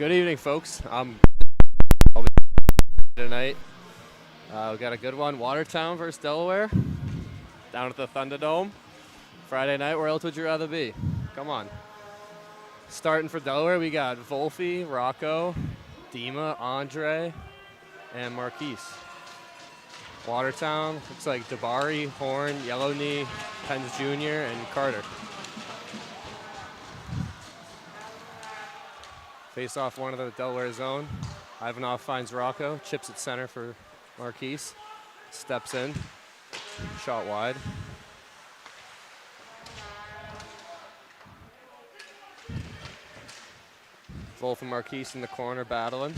Good evening, folks. I'll be tonight. We got a good one. Watertown versus Delaware down at the Thunderdome. Friday night. Where else would you rather be? Come on. Starting for Delaware, we got Volpe, Rocco, Dima, Andre, and Marquise. Watertown looks like Dabari, Horn, Yellowknee, Pence Jr., and Carter. Face off one of the Delaware zone. Ivanov finds Rocco, chips at center for Marquise. Steps in, shot wide. Wolf and Marquise in the corner battling.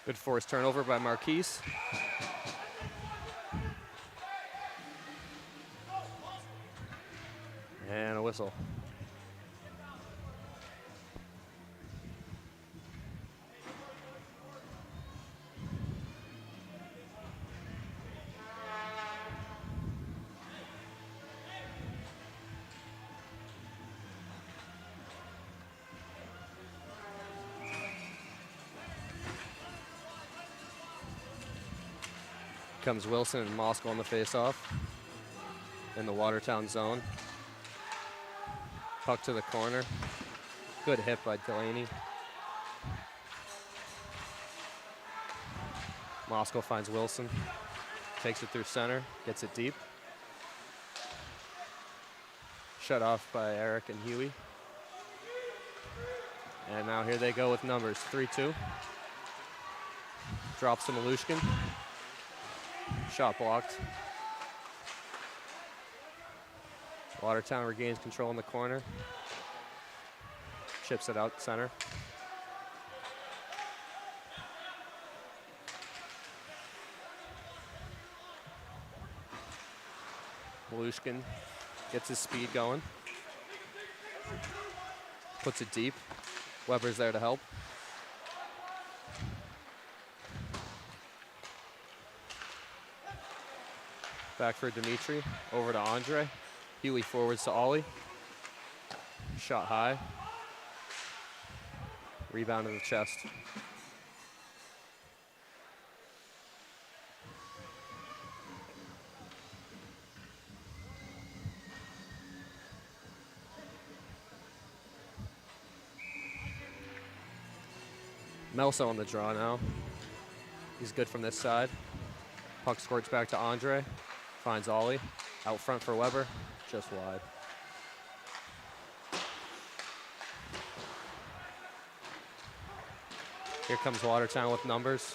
Good forced turnover by Marquise. And a whistle. Comes Wilson and Moskal on the face-off in the Watertown zone. Puck to the corner. Good hit by Delaney. Moskal finds Wilson. Takes it through center. Gets it deep. Shut off by Eric and Huey. And now here they go with numbers. 3-2. Drops to Malushkin. Shot blocked. Watertown regains control in the corner. Chips it out center. Malushkin gets his speed going. Puts it deep. Weber's there to help. Back for Dimitri. Over to Andre. Huey forwards to Ollie. Shot high. Rebound to the chest. Melso on the draw now. He's good from this side. Puck squirts back to Andre. Finds Ollie. Out front for Weber. Just wide. Here comes Watertown with numbers.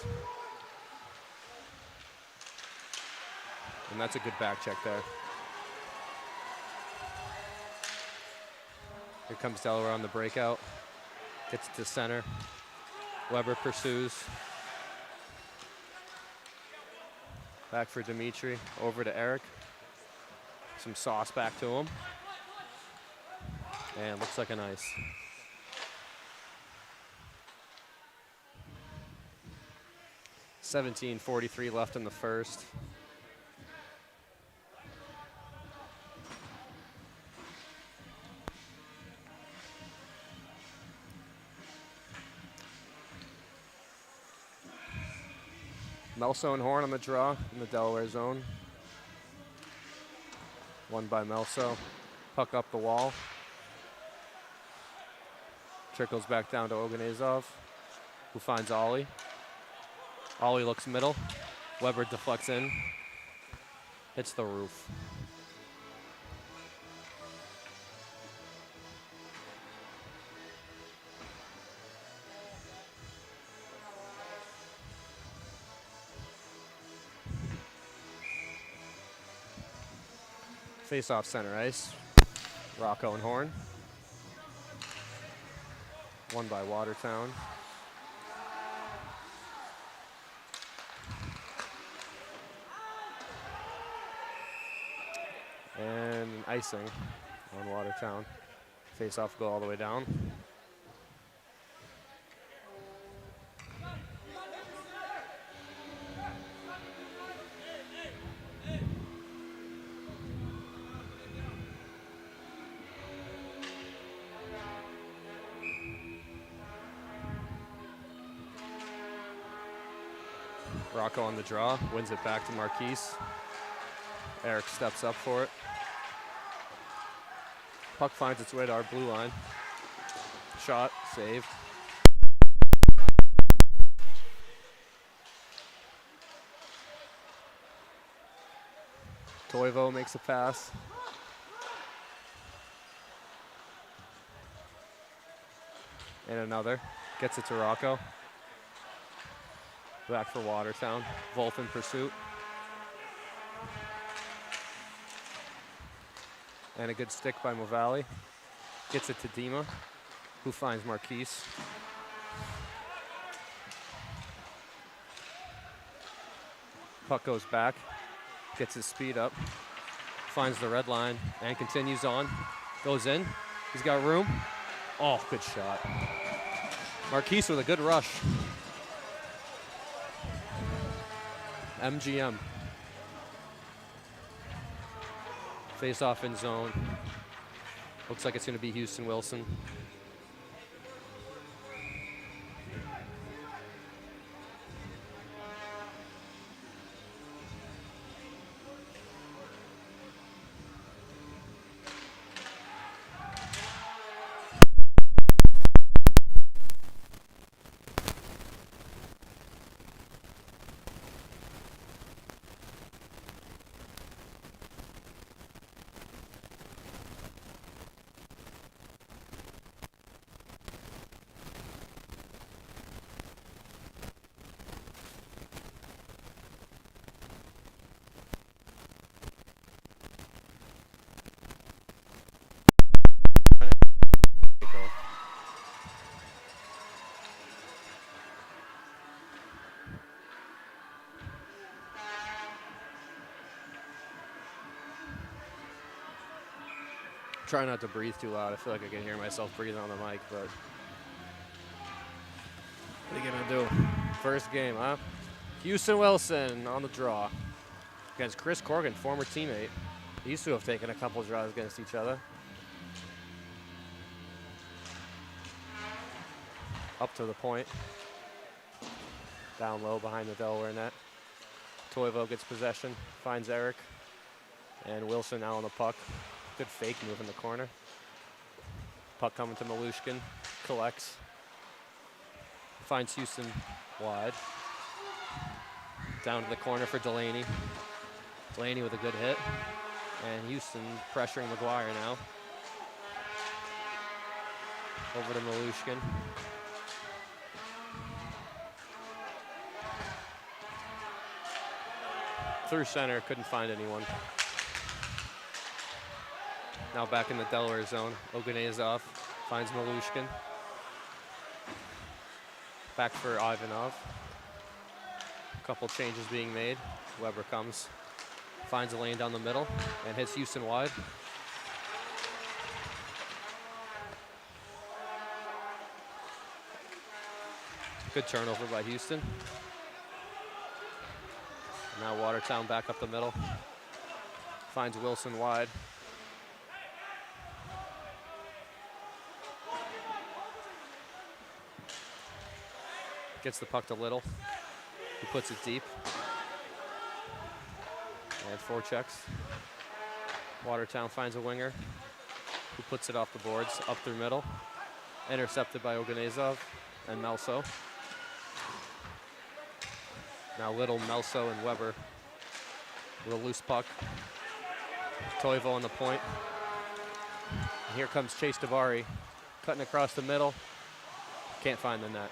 And that's a good back check there. Here comes Delaware on the breakout. Gets it to center. Weber pursues. Back for Dimitri. Over to Eric. Some sauce back to him. And looks like an ice. $17:43 left in the first. Melso and Horn on the draw in the Delaware zone. Won by Melso. Puck up the wall. Trickles back down to Oganezov, who finds Ollie. Ollie looks middle. Weber deflects in. Hits the roof. Face off center ice. Rocco and Horn. Won by Watertown. And icing on Watertown. Face off go all the way down. Rocco on the draw, wins it back to Marquise. Eric steps up for it. Puck finds its way to our blue line. Shot, saved. Toivo makes a pass. And another. Gets it to Rocco. Back for Watertown. Wolf in pursuit. And a good stick by Movalli. Gets it to Dima, who finds Marquise. Puck goes back. Gets his speed up. Finds the red line and continues on. Goes in. He's got room. Oh, good shot. Marquise with a good rush. MGM. Face off in zone. Looks like it's going to be Houston Wilson. Try not to breathe too loud. I feel like I can hear myself breathing on the mic, but what are you gonna do? First game, huh? Houston Wilson on the draw against Chris Corrigan, former teammate. These two have taken a couple draws against each other. Up to the point. Down low behind the Delaware net. Toivo gets possession, finds Eric, and Wilson now on the puck. Good fake move in the corner. Puck coming to Malushkin, collects. Finds Houston wide. Down to the corner for Delaney. Delaney with a good hit. And Houston pressuring McGuire now. Over to Malushkin. Through center, couldn't find anyone. Now back in the Delaware zone. Oganezov finds Malushkin. Back for Ivanov. A couple changes being made. Weber comes, finds a lane down the middle, and hits Houston wide. Good turnover by Houston. Now Watertown back up the middle. Finds Wilson wide. Gets the puck to Little. He puts it deep. And forechecks. Watertown finds a winger who puts it off the boards, up through middle. Intercepted by Oganezov and Melso. Now Little, Melso, and Weber with a loose puck. Toivo on the point. And here comes Chase Davari, cutting across the middle. Can't find the net.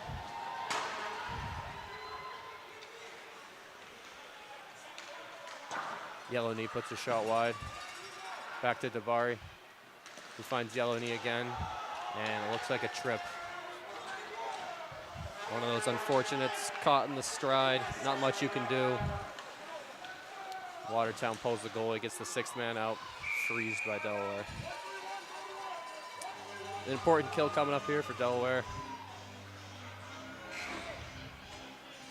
Yellow Knee puts a shot wide. Back to Davari, who finds Yellow Knee again, and it looks like a trip. One of those unfortunates caught in the stride. Not much you can do. Watertown pulls the goalie, gets the sixth man out, freezed by Delaware. An important kill coming up here for Delaware.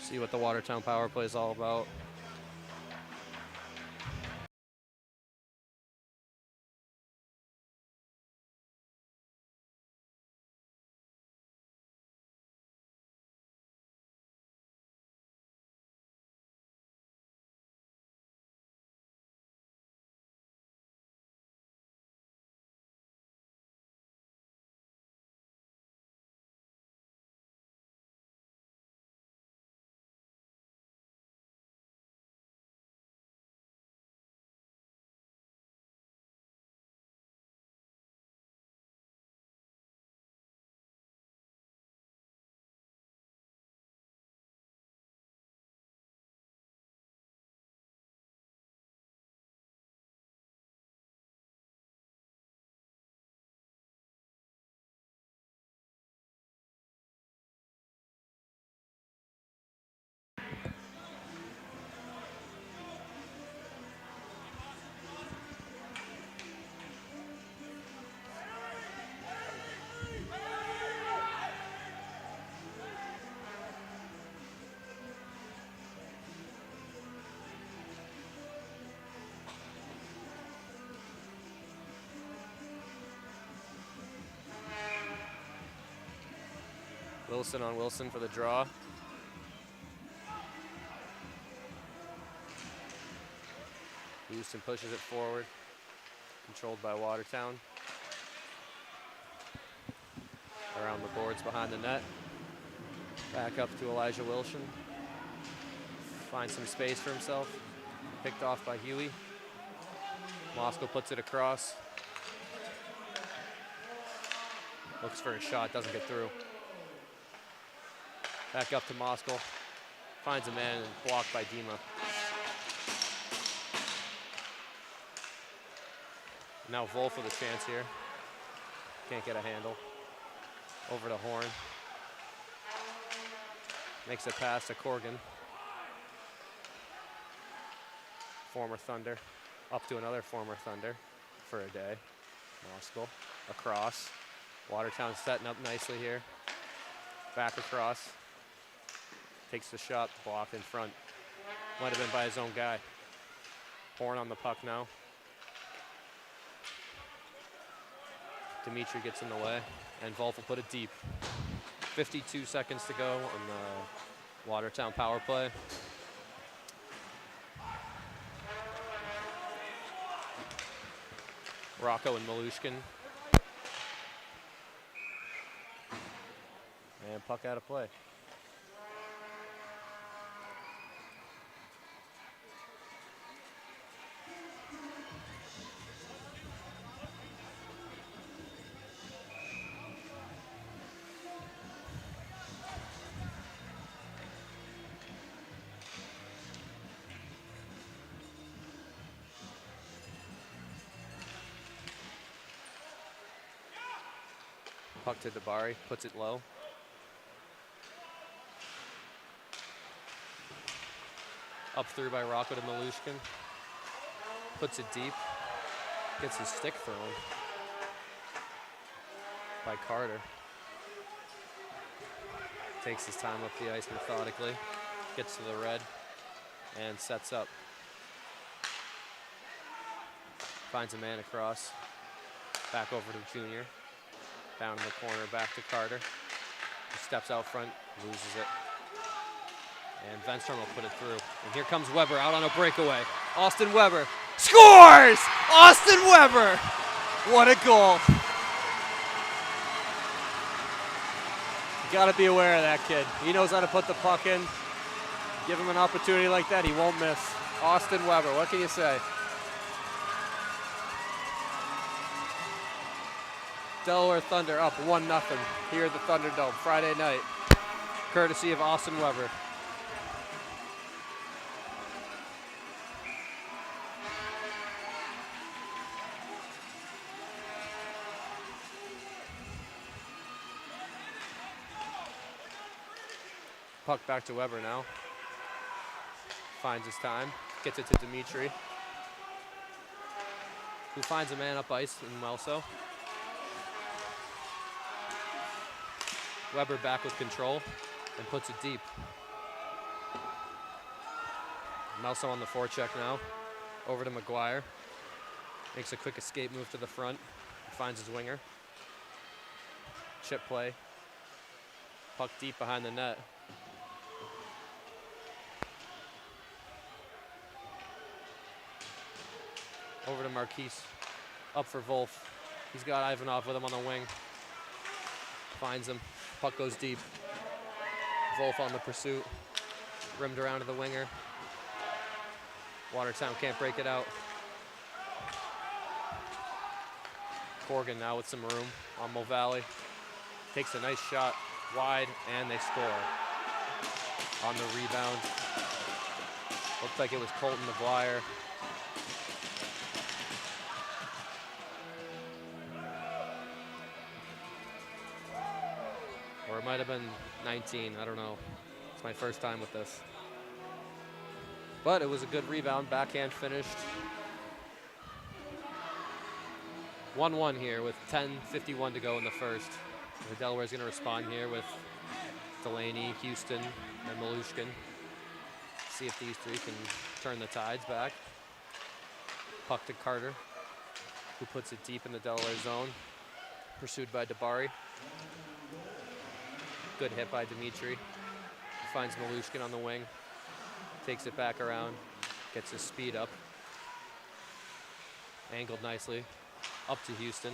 See what the Watertown power play is all about. Wilson on Wilson for the draw. Houston pushes it forward, controlled by Watertown. Around the boards behind the net. Back up to Elijah Wilson. Finds some space for himself. Picked off by Huey. Moscow puts it across. Looks for a shot, doesn't get through. Back up to Moscow. Finds a man and blocked by Dima. Now Wolf with a chance here. Can't get a handle. Over to Horn. Makes a pass to Corgan. Former Thunder. Up to another former Thunder for a day. Moscow. Across. Watertown setting up nicely here. Back across. Takes the shot. Blocked in front. Might have been by his own guy. Horn on the puck now. Dimitri gets in the way, and Wolf will put it deep. 52 seconds to go on the Watertown power play. Rocco and Malushkin. And puck out of play. Puck to Dabari, puts it low. Up through by Rocco to Malushkin. Puts it deep. Gets his stick thrown by Carter. Takes his time up the ice methodically. Gets to the red and sets up. Finds a man across. Back over to Junior. Down in the corner, back to Carter. He steps out front, loses it. And Venstrom will put it through. And here comes Weber out on a breakaway. Austin Weber scores! Austin Weber! What a goal. You gotta be aware of that kid. He knows how to put the puck in. Give him an opportunity like that, he won't miss. Austin Weber, what can you say? Delaware Thunder up 1-0 here at the Thunderdome Friday night, courtesy of Austin Weber. Puck back to Weber now. Finds his time, gets it to Dimitri, who finds a man up ice in Melso. Weber back with control and puts it deep. Melso on the forecheck now. Over to McGuire. Makes a quick escape move to the front. Finds his winger. Chip play. Puck deep behind the net. Over to Marquise. Up for Wolf. He's got Ivanov with him on the wing. Finds him. Puck goes deep. Wolf on the pursuit. Rimmed around to the winger. Watertown can't break it out. Corgan now with some room on Mo Valley. Takes a nice shot wide, and they score. On the rebound. Looked like it was Colton McGuire. Or it might have been 19, I don't know. It's my first time with this. But it was a good rebound, backhand finished. 1-1 here with 10:51 to go in the first. The Delaware's gonna respond here with Delaney, Houston, and Malushkin. See if these three can turn the tides back. Puck to Carter, who puts it deep in the Delaware zone. Pursued by Dabari. Good hit by Dimitri. Finds Malushkin on the wing. Takes it back around. Gets his speed up. Angled nicely. Up to Houston.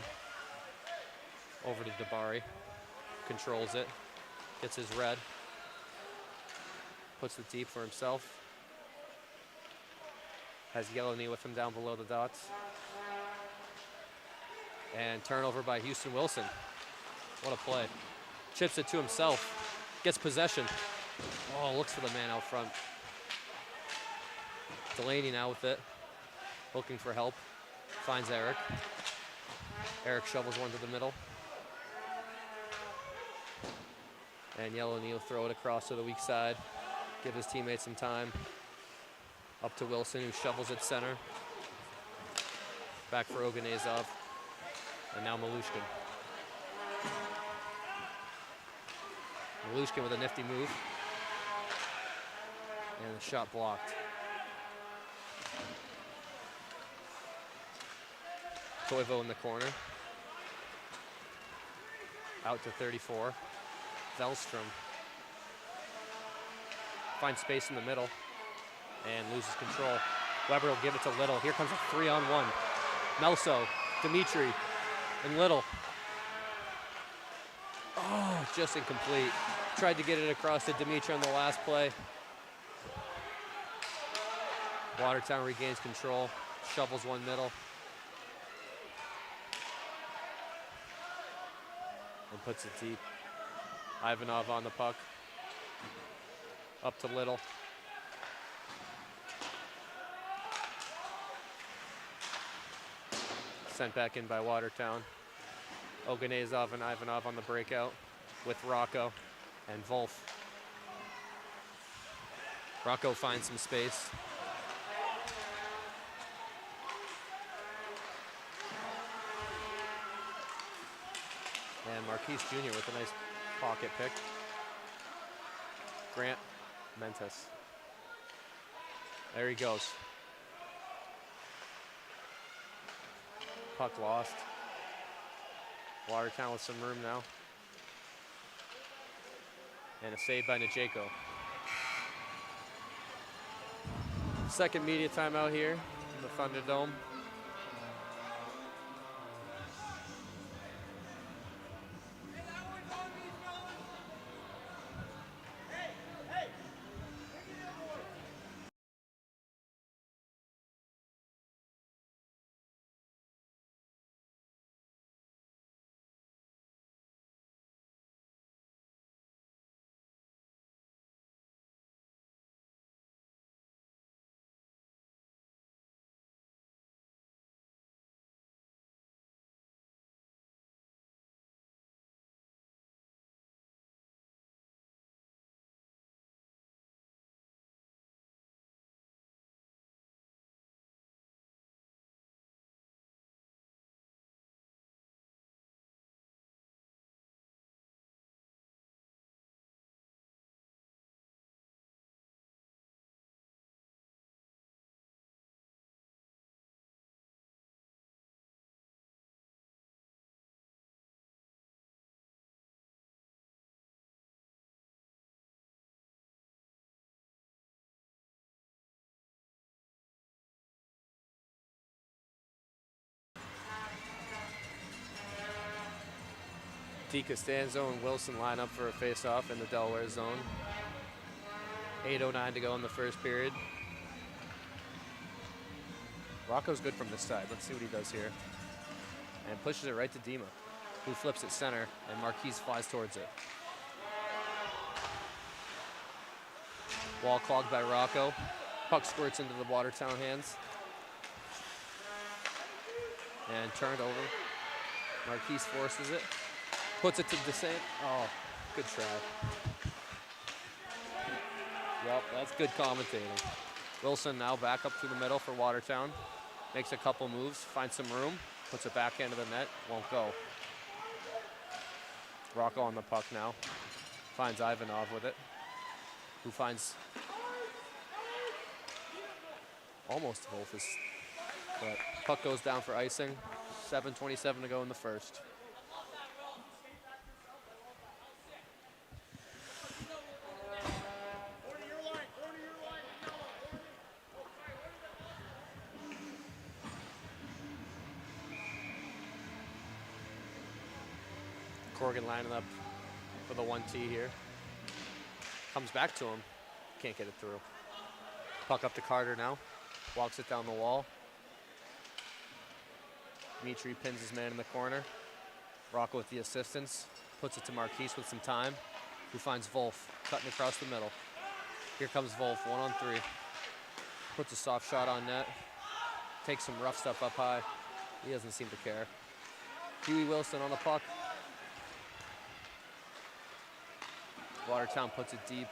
Over to Dabari. Controls it. Gets his red. Puts it deep for himself. Has Yellow Knee with him down below the dots. And turnover by Houston Wilson. What a play. Chips it to himself. Gets possession. Oh, looks for the man out front. Delaney now with it. Looking for help. Finds Eric. Eric shovels one to the middle. And Yellow Knee will throw it across to the weak side. Give his teammates some time. Up to Wilson, who shovels it center. Back for Oganezov. And now Malushkin. Malushkin with a nifty move. And the shot blocked. Koivu in the corner. Out to 34. Zellstrom. Finds space in the middle. And loses control. Weber will give it to Little. Here comes a 3-on-1. Melso, Dimitri, and Little. Oh, just incomplete. Tried to get it across to Dimitri on the last play. Watertown regains control. Shovels one middle. And puts it deep. Ivanov on the puck. Up to Little. Sent back in by Watertown. Oganezov and Ivanov on the breakout with Rocco and Wolf. Rocco finds some space. And Marquise Jr. with a nice pocket pick. Grant Mentis. There he goes. Puck lost. Watertown with some room now. And a save by Najeko. Second media timeout here in the Thunderdome. DiCostanzo and Wilson line up for a face-off in the Delaware zone. 8:09 to go in the first period. Rocco's good from this side. Let's see what he does here. And pushes it right to Dima, who flips it center, and Marquise flies towards it. Wall clogged by Rocco. Puck squirts into the Watertown hands. And turned over. Marquise forces it. Puts it to Descent. Oh, good try. Yep, that's good commentating. Wilson now back up through the middle for Watertown. Makes a couple moves, finds some room, puts it back into the net, won't go. Rocco on the puck now. Finds Ivanov with it, who finds almost Wolfus. But puck goes down for icing. 7:27 to go in the first. Corgan lining up for the 1T here. Comes back to him. Can't get it through. Puck up to Carter now. Walks it down the wall. Dimitri pins his man in the corner. Rocco with the assistance. Puts it to Marquise with some time. Who finds Wolf cutting across the middle. Here comes Wolf, 1-on-3. Puts a soft shot on net. Takes some rough stuff up high. He doesn't seem to care. Huey Wilson on the puck. Watertown puts it deep.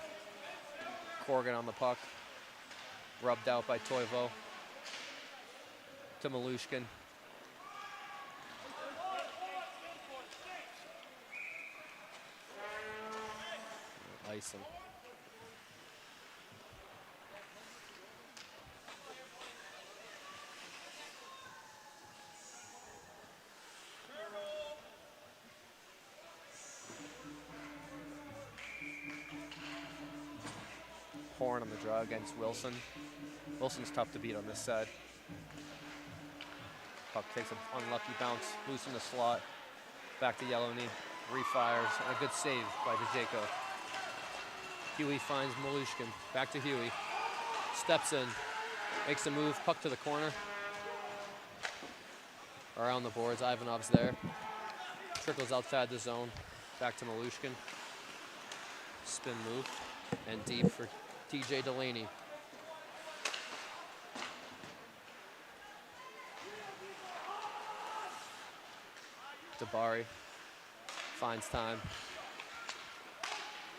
Corgan on the puck. Rubbed out by Toivo. To Malushkin. Ice him. Horn on the draw against Wilson. Wilson's tough to beat on this side. Puck takes an unlucky bounce, loose in the slot. Back to Yellowney, refires, and a good save by DeJaco. Huey finds Malushkin, back to Huey. Steps in, makes a move, puck to the corner. Around the boards, Ivanov's there. Trickles outside the zone, back to Malushkin. Spin move, and deep for TJ Delaney. Dabari finds time.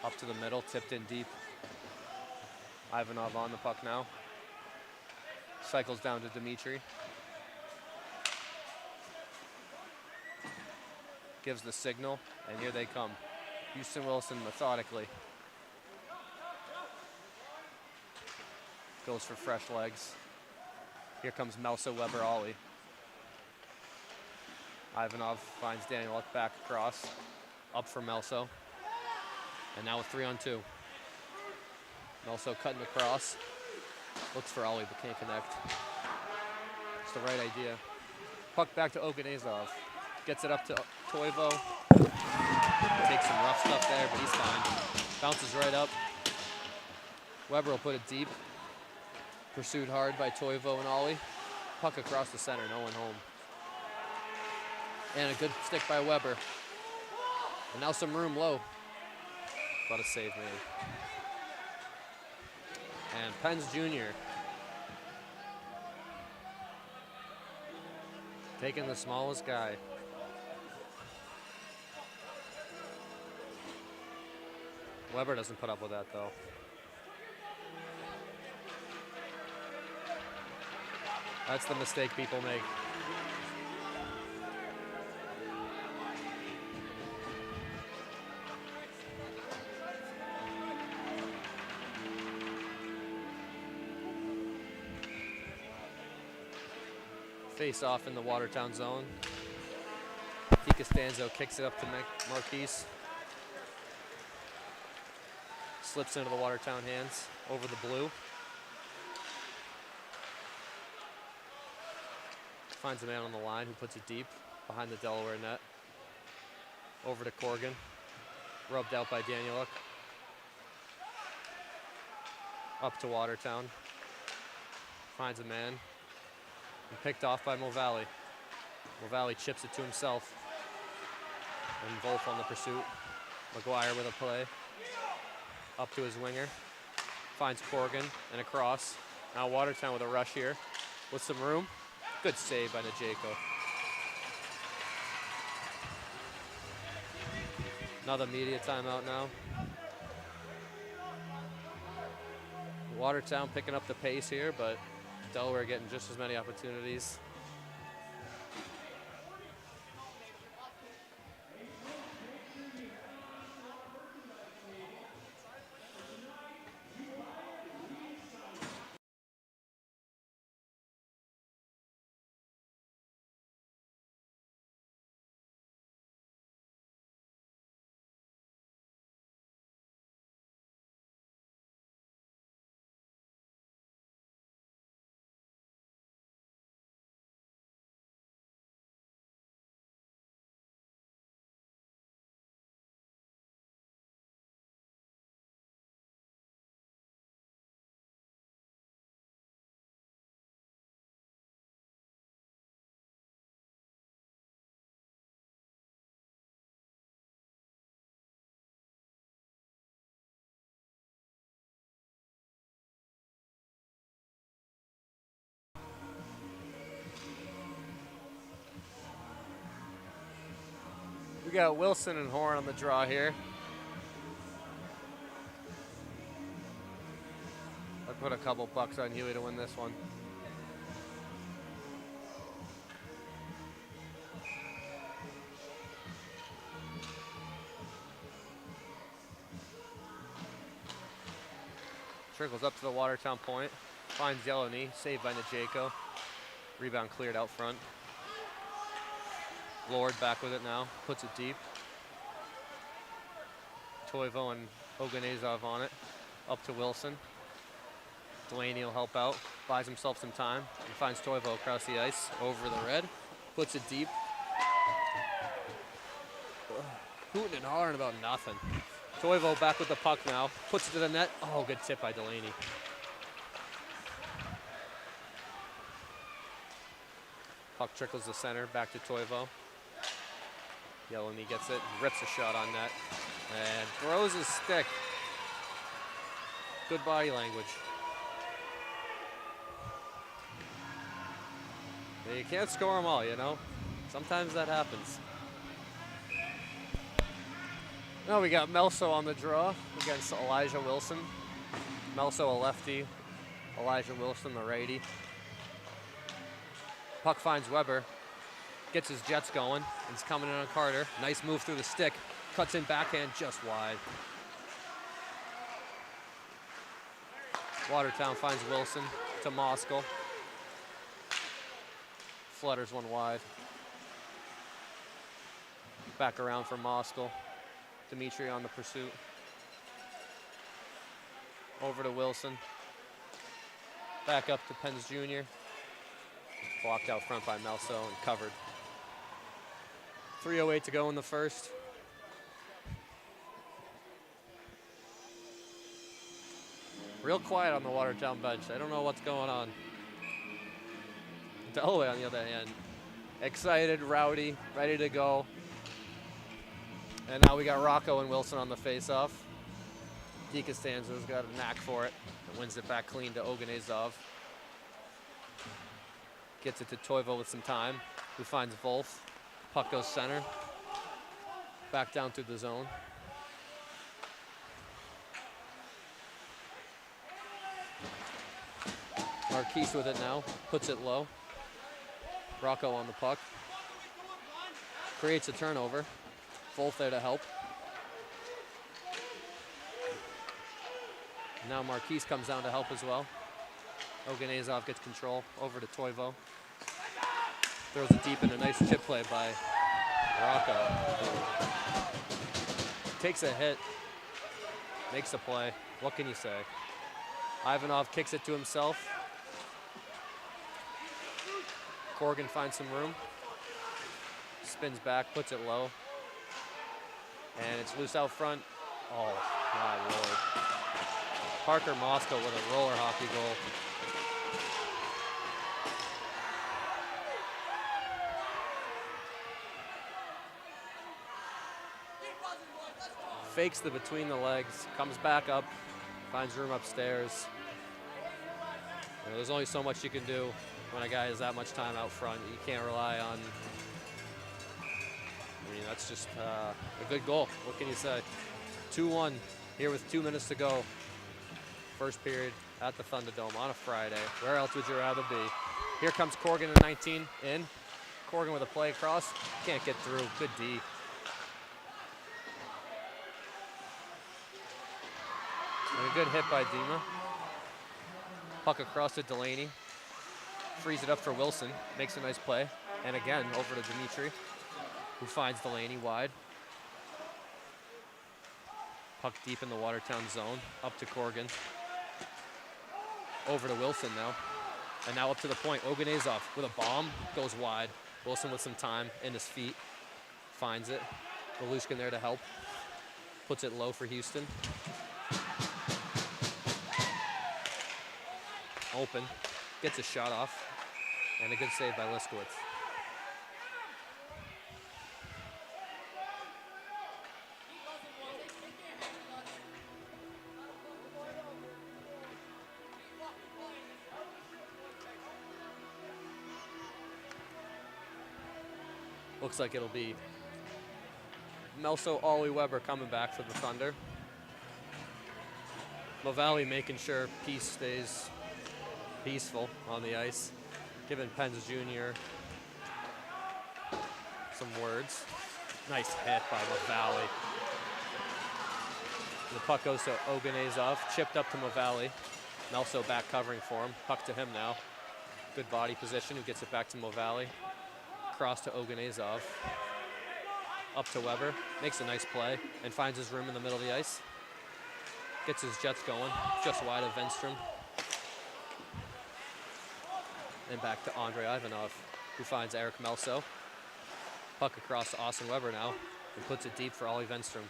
Up to the middle, tipped in deep. Ivanov on the puck now. Cycles down to Dimitri. Gives the signal, and here they come. Houston Wilson methodically. Goes for fresh legs. Here comes Melso Weber Ollie. Ivanov finds Danieluk back across. Up for Melso. And now a 3-on-2. Melso cutting across. Looks for Ollie but can't connect. It's the right idea. Puck back to Oganezov. Gets it up to Toivo. Takes some rough stuff there, but he's fine. Bounces right up. Weber will put it deep. Pursued hard by Toivo and Ollie. Puck across the center, no one home. And a good stick by Weber. And now some room low. But a save made. And Pence Jr. taking the smallest guy. Weber doesn't put up with that though. That's the mistake people make. Face off in the Watertown zone. T. Costanzo kicks it up to Marquise. Slips into the Watertown hands over the blue. Finds a man on the line who puts it deep behind the Delaware net. Over to Corgan. Rubbed out by Danieluk. Up to Watertown. Finds a man. And picked off by Mulvally. Mulvally chips it to himself. And Wolf on the pursuit. McGuire with a play. Up to his winger. Finds Corgan and across. Now Watertown with a rush here. With some room. Good save by Najeko. Another media timeout now. Watertown picking up the pace here, but Delaware getting just as many opportunities. We got Wilson and Horn on the draw here. I'll put a couple bucks on Huey to win this one. Trickles up to the Watertown point. Finds Yellow Knee. Saved by Najeko. Rebound cleared out front. Lord back with it now. Puts it deep. Toivo and Oganezov on it. Up to Wilson. Delaney will help out. Buys himself some time. And finds Toivo across the ice. Over the red. Puts it deep. Hooting and hollering about nothing. Toivo back with the puck now. Puts it to the net. Oh, good tip by Delaney. Puck trickles the center. Back to Toivo. Yellow Knee gets it. Rips a shot on net. And throws his stick. Good body language. Yeah, you can't score them all, you know? Sometimes that happens. Now we got Melso on the draw against Elijah Wilson. Melso a lefty, Elijah Wilson the righty. Puck finds Weber, gets his jets going, and he's coming in on Carter. Nice move through the stick, cuts in backhand just wide. Watertown finds Wilson to Moskal. Flutters one wide. Back around for Moskal. Dimitri on the pursuit. Over to Wilson. Back up to Pence Jr. Blocked out front by Melso and covered. 3:08 to go in the first. Real quiet on the Watertown bench. I don't know what's going on. Delaware, on the other hand, excited, rowdy, ready to go. And now we got Rocco and Wilson on the face-off. DeCostanzo's got a knack for it and wins it back clean to Oganezov. Gets it to Toivo with some time, who finds Wolf. Puck goes center. Back down through the zone. Marquise with it now, puts it low. Rocco on the puck. Creates a turnover. Wolf there to help. Now Marquise comes down to help as well. Oganezov gets control. Over to Toivo. Throws it deep in a nice chip play by Rocco. Takes a hit. Makes a play. What can you say? Ivanov kicks it to himself. Corrigan finds some room. Spins back, puts it low. And it's loose out front. Oh, my Lord. Parker Moskal with a roller hockey goal. Fakes the between the legs, comes back up, finds room upstairs. You know, there's only so much you can do when a guy has that much time out front. You can't rely on. I mean, that's just a good goal. What can you say? 2-1 here with 2 minutes to go. First period at the Thunderdome on a Friday. Where else would you rather be? Here comes Corrigan in 19 in. Corrigan with a play across. Can't get through. Good D. And a good hit by Dima. Puck across to Delaney. Frees it up for Wilson. Makes a nice play. And again, over to Dimitri, who finds Delaney wide. Puck deep in the Watertown zone. Up to Corrigan. Over to Wilson now. And now up to the point. Oganezov with a bomb. Goes wide. Wilson with some time in his feet. Finds it. Belushkin there to help. Puts it low for Houston. Open. Gets a shot off. And a good save by Liskowitz. Looks like it'll be Melso, Ollie, Weber coming back for the Thunder. Lavalley making sure peace stays peaceful on the ice. Giving Pence Jr. some words. Nice hit by Lavalley. The puck goes to Oganezov, chipped up to Lavalley. Melso back covering for him. Puck to him now. Good body position, who gets it back to Lavalley. Cross to Oganezov. Up to Weber, makes a nice play, and finds his room in the middle of the ice. Gets his jets going, just wide of Venstrom. And back to Andrei Ivanov, who finds Eric Melso. Puck across to Austin Weber now, and puts it deep for Ollie Venstrom.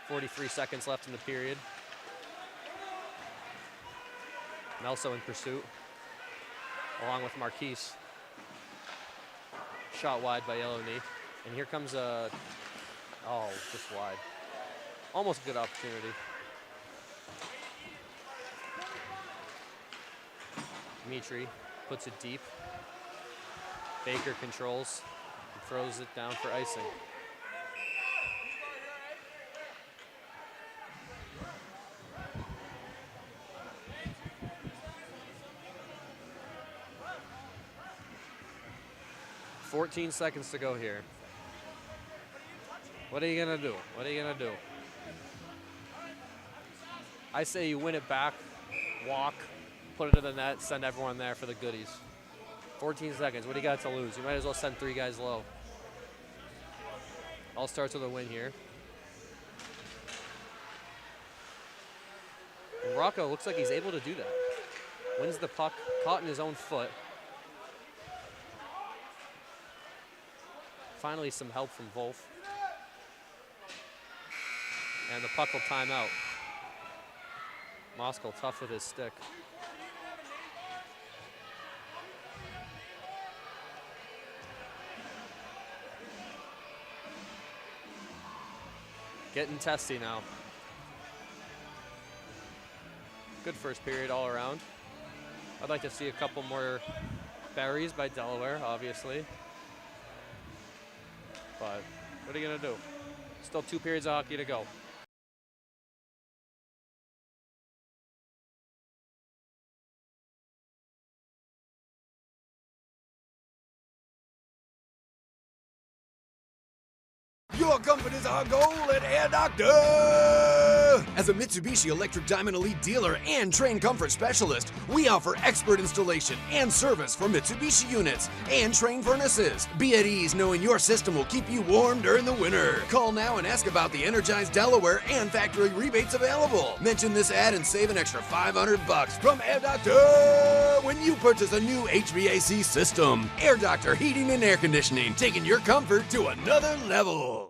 43 seconds left in the period. Melso in pursuit, along with Marquise. Shot wide by Yellow Knee. And here comes a, just wide. Almost a good opportunity. Dmitri puts it deep. Baker controls and throws it down for icing. "14 seconds to go here. What are you gonna do? What are you gonna do?" I say you win it back, walk, put it in the net, send everyone there for the goodies. 14 seconds, what do you got to lose? You might as well send 3 guys low. All starts with a win here. And Rocco looks like he's able to do that. Wins the puck, caught in his own foot. Finally some help from Wolf. And the puck will time out. Moskal tough with his stick. Getting testy now. Good first period all around. I'd like to see a couple more berries by Delaware, obviously. But what are you gonna do? Still 2 periods of hockey to go. Your comfort is our goal at Air Doctor! As a Mitsubishi Electric Diamond Elite dealer and trained comfort specialist, we offer expert installation and service for Mitsubishi units and trained furnaces. Be at ease knowing your system will keep you warm during the winter. Call now and ask about the Energized Delaware and factory rebates available. Mention this ad and save an extra $500 from Air Doctor when you purchase a new HVAC system. Air Doctor Heating and Air Conditioning, taking your comfort to another level.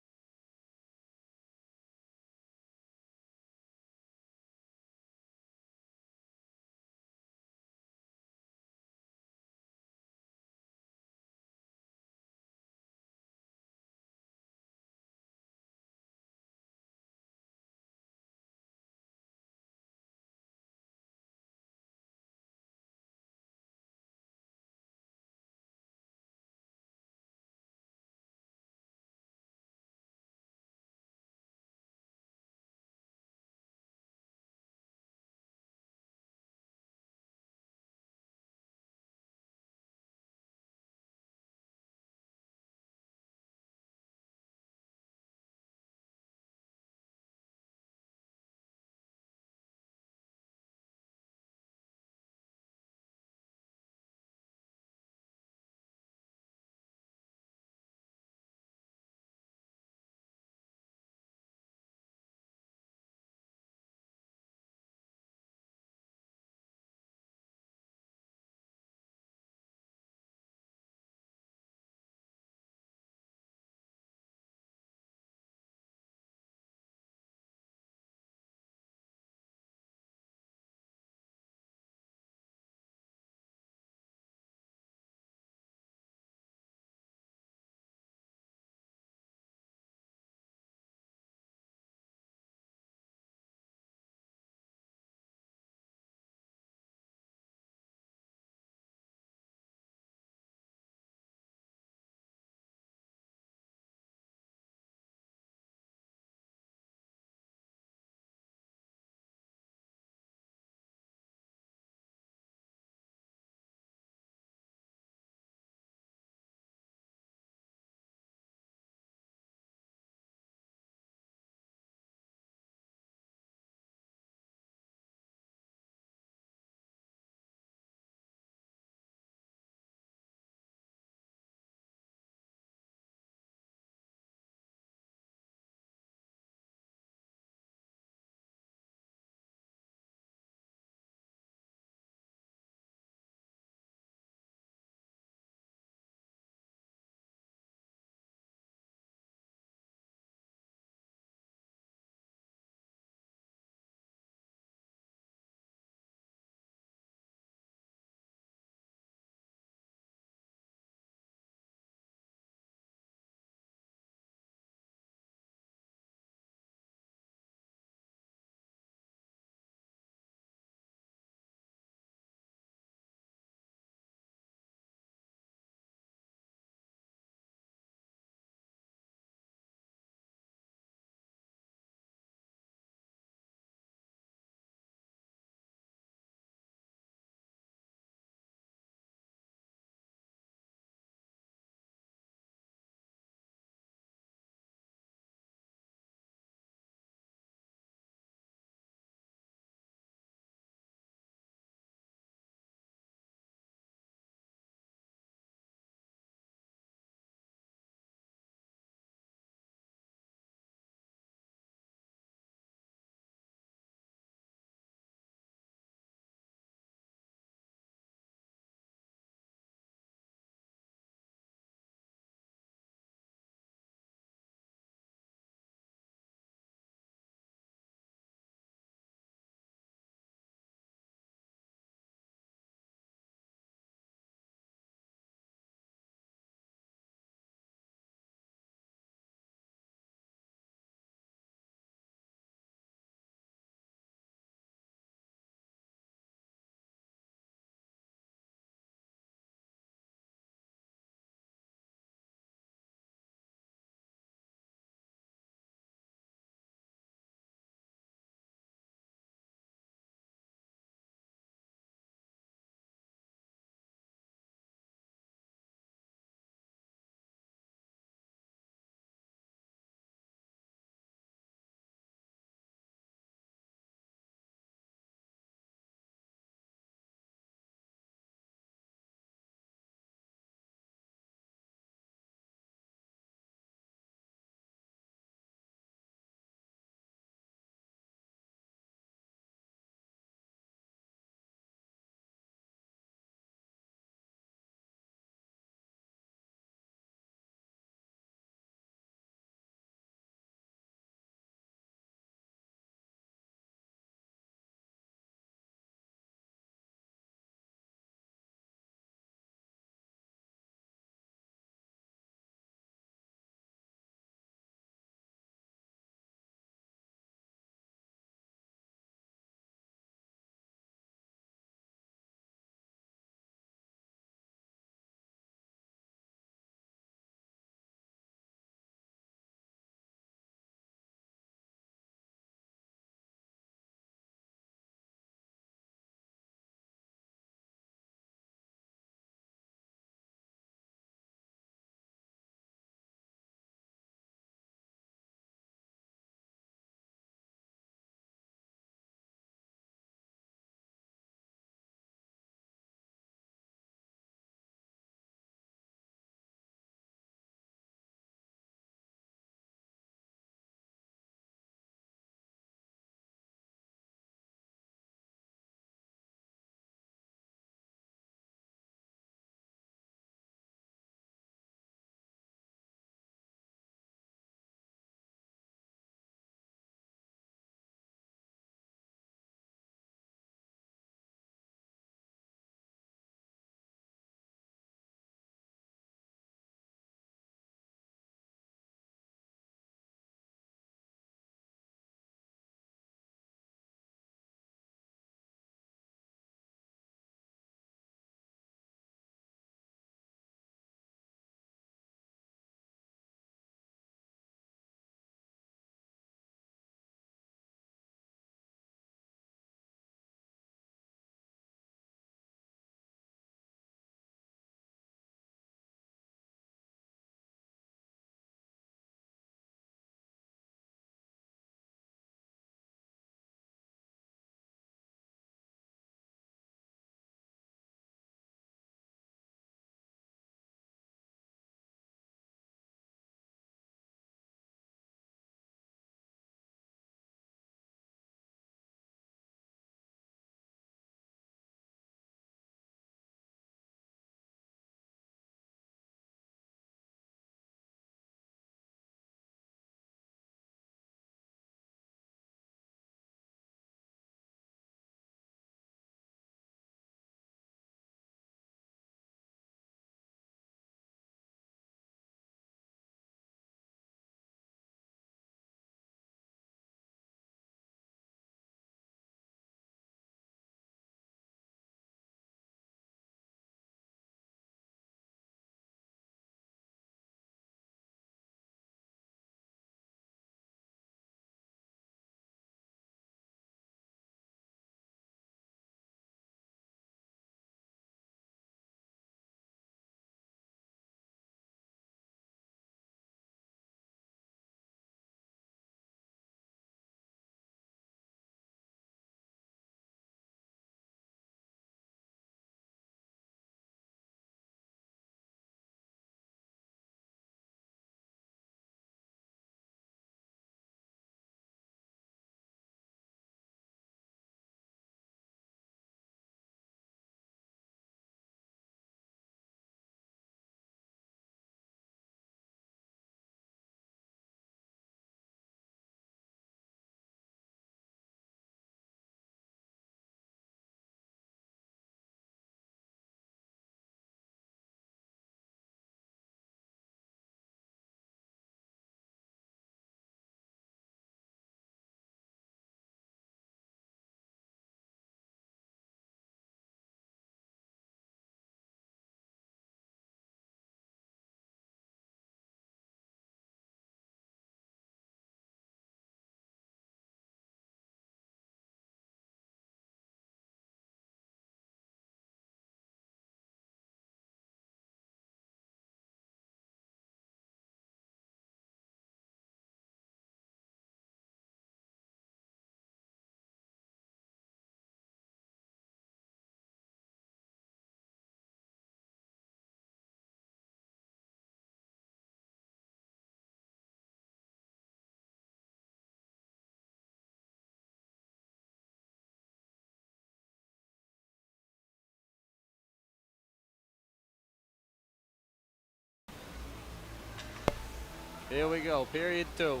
Here we go, period 2.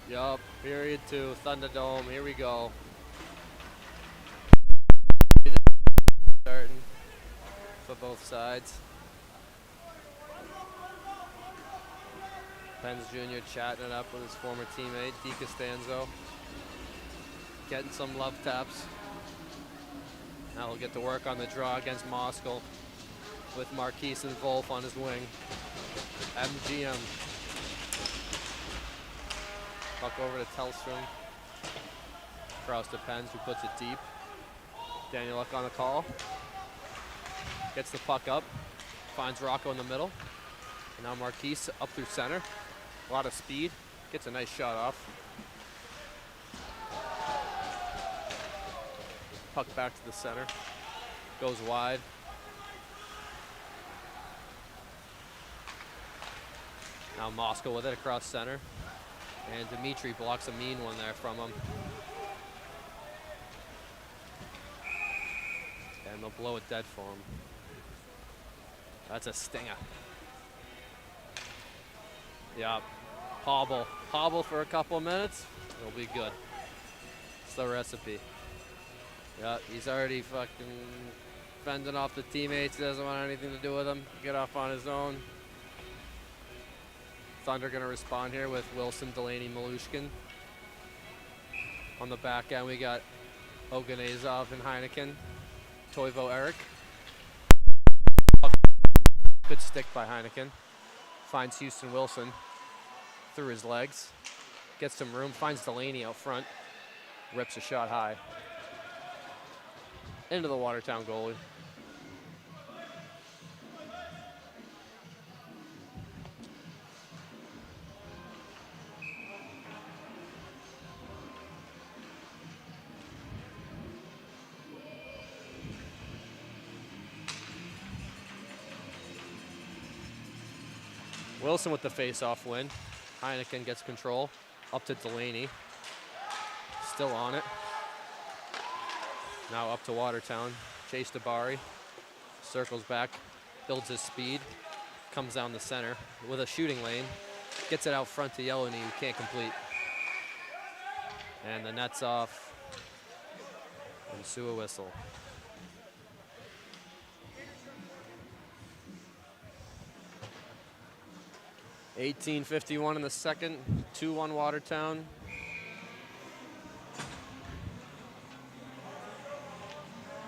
Yup, period 2, Thunderdome, here we go. Starting for both sides. Pence Jr. chatting it up with his former teammate, D. Costanzo. Getting some love taps. Now he'll get to work on the draw against Moskal with Marquise and Wolf on his wing. MGM. Puck over to Tellstrom. Across to Pence, who puts it deep. Daniel Luck on the call. Gets the puck up. Finds Rocco in the middle. And now Marquise up through center. A lot of speed. Gets a nice shot off. Puck back to the center. Goes wide. Now Moskal with it across center. And Dimitri blocks a mean one there from him. And they'll blow it dead for him. That's a stinger. Yeah. Hobble for a couple of minutes. It'll be good. It's the recipe. Yeah, he's already fucking fending off the teammates. He doesn't want anything to do with them. Get off on his own. Thunder gonna respond here with Wilson, Delaney, Malushkin. On the back end, we got Oganezov and Heineken. Toivo, Eric. Good stick by Heineken. Finds Houston Wilson through his legs. Gets some room, finds Delaney out front. Rips a shot high. Into the Watertown goalie. Wilson with the face-off win. Heineken gets control. Up to Delaney. Still on it. Now up to Watertown. Chase Dabari. Circles back. Builds his speed. Comes down the center with a shooting lane. Gets it out front to Yellowney, who can't complete. And the net's off. And Sue a whistle. $18:51 in the second, 2-1 Watertown.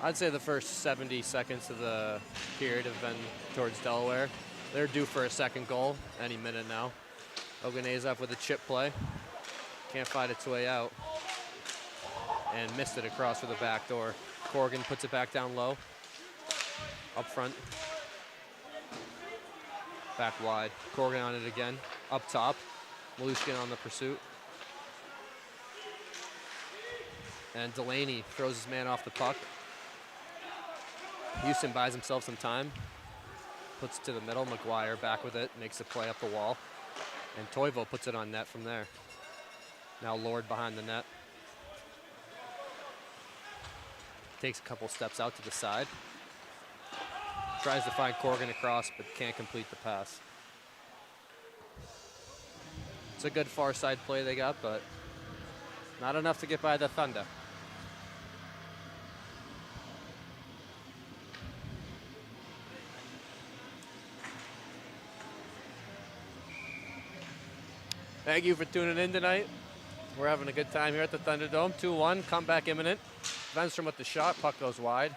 I'd say the first 70 seconds of the period have been towards Delaware. They're due for a second goal any minute now. Oganezov with a chip play. Can't fight its way out. And missed it across for the back door. Corrigan puts it back down low. Up front. Back wide. Corrigan on it again. Up top. Malushkin on the pursuit. And Delaney throws his man off the puck. Houston buys himself some time. Puts it to the middle. McGuire back with it. Makes a play up the wall. And Toivo puts it on net from there. Now Lord behind the net. Takes a couple steps out to the side. Tries to find Corrigan across, but can't complete the pass. It's a good far side play they got, but not enough to get by the Thunder. Thank you for tuning in tonight. We're having a good time here at the Thunderdome. 2-1, comeback imminent. Venstrom with the shot, puck goes wide.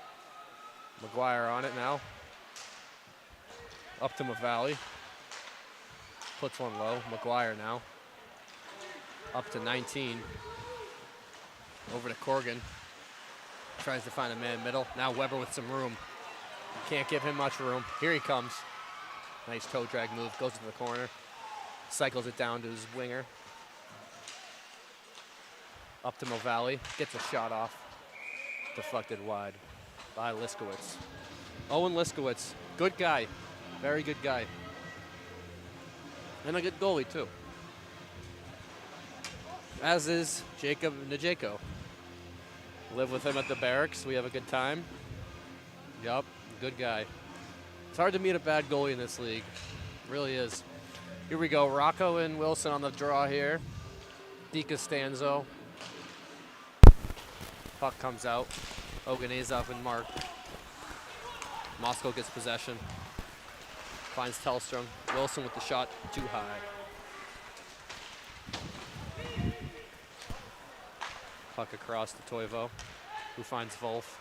McGuire on it now. Up to Mavali. Puts one low. McGuire now. Up to 19. Over to Corrigan. Tries to find a man middle. Now Weber with some room. Can't give him much room. Here he comes. Nice toe drag move. Goes to the corner. Cycles it down to his winger. Up to Mavali. Gets a shot off. Deflected wide by Liskowitz. Owen Liskowitz. Good guy. Very good guy. And a good goalie, too. As is Jacob Najeko. Live with him at the barracks. We have a good time. Yup, good guy. It's hard to meet a bad goalie in this league. It really is. Here we go. Rocco and Wilson on the draw here. DiCostanzo. Puck comes out. Oganezov and Mark. Moscow gets possession. Finds Tellstrom. Wilson with the shot too high. Puck across to Toivo, who finds Wolf.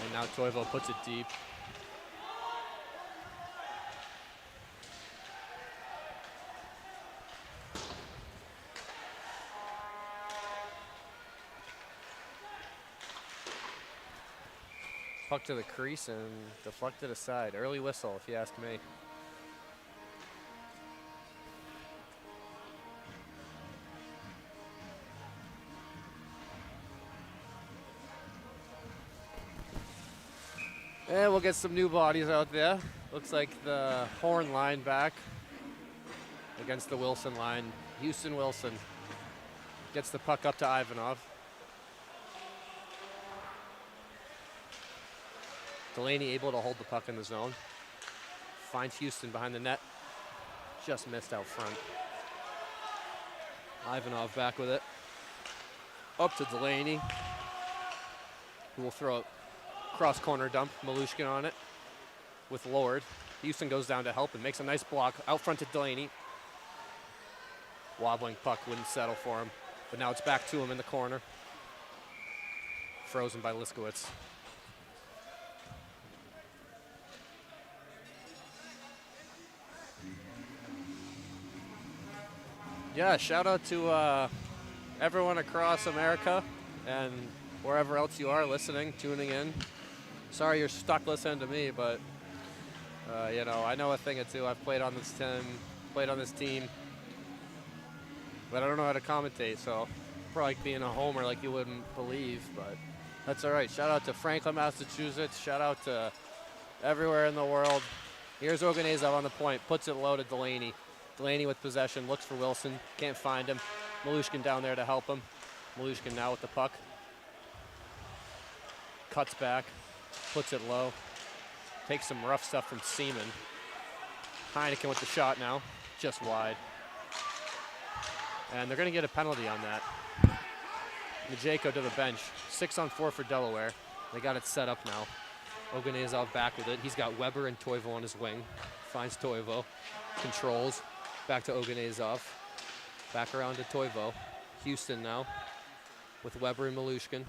And now Toivo puts it deep. Puck to the crease and deflected aside. Early whistle, if you ask me. And we'll get some new bodies out there. Looks like the Horn line back against the Wilson line. Houston Wilson gets the puck up to Ivanov. Delaney able to hold the puck in the zone. Finds Houston behind the net. Just missed out front. Ivanov back with it. Up to Delaney, who will throw it. Cross corner dump, Malushkin on it with Lord. Houston goes down to help and makes a nice block out front to Delaney. Wobbling puck wouldn't settle for him, but now it's back to him in the corner. Frozen by Liskowitz. Yeah, shout out to everyone across America and wherever else you are listening, tuning in. Sorry you're stuck listening to me, but you know, I know a thing or two. I've played on this team, but I don't know how to commentate, so probably like being a homer like you wouldn't believe, but that's all right. Shout out to Franklin, Massachusetts. Shout out to everywhere in the world. Here's Oganezov on the point, puts it low to Delaney. Delaney with possession, looks for Wilson, can't find him. Malushkin down there to help him. Malushkin now with the puck. Cuts back, puts it low. Takes some rough stuff from Seaman. Heineken with the shot now, just wide. And they're gonna get a penalty on that. Majeko to the bench, 6-on-4 for Delaware. They got it set up now. Oganezov back with it. He's got Weber and Toivo on his wing. Finds Toivo, controls, back to Oganezov. Back around to Toivo. Houston now with Weber and Malushkin.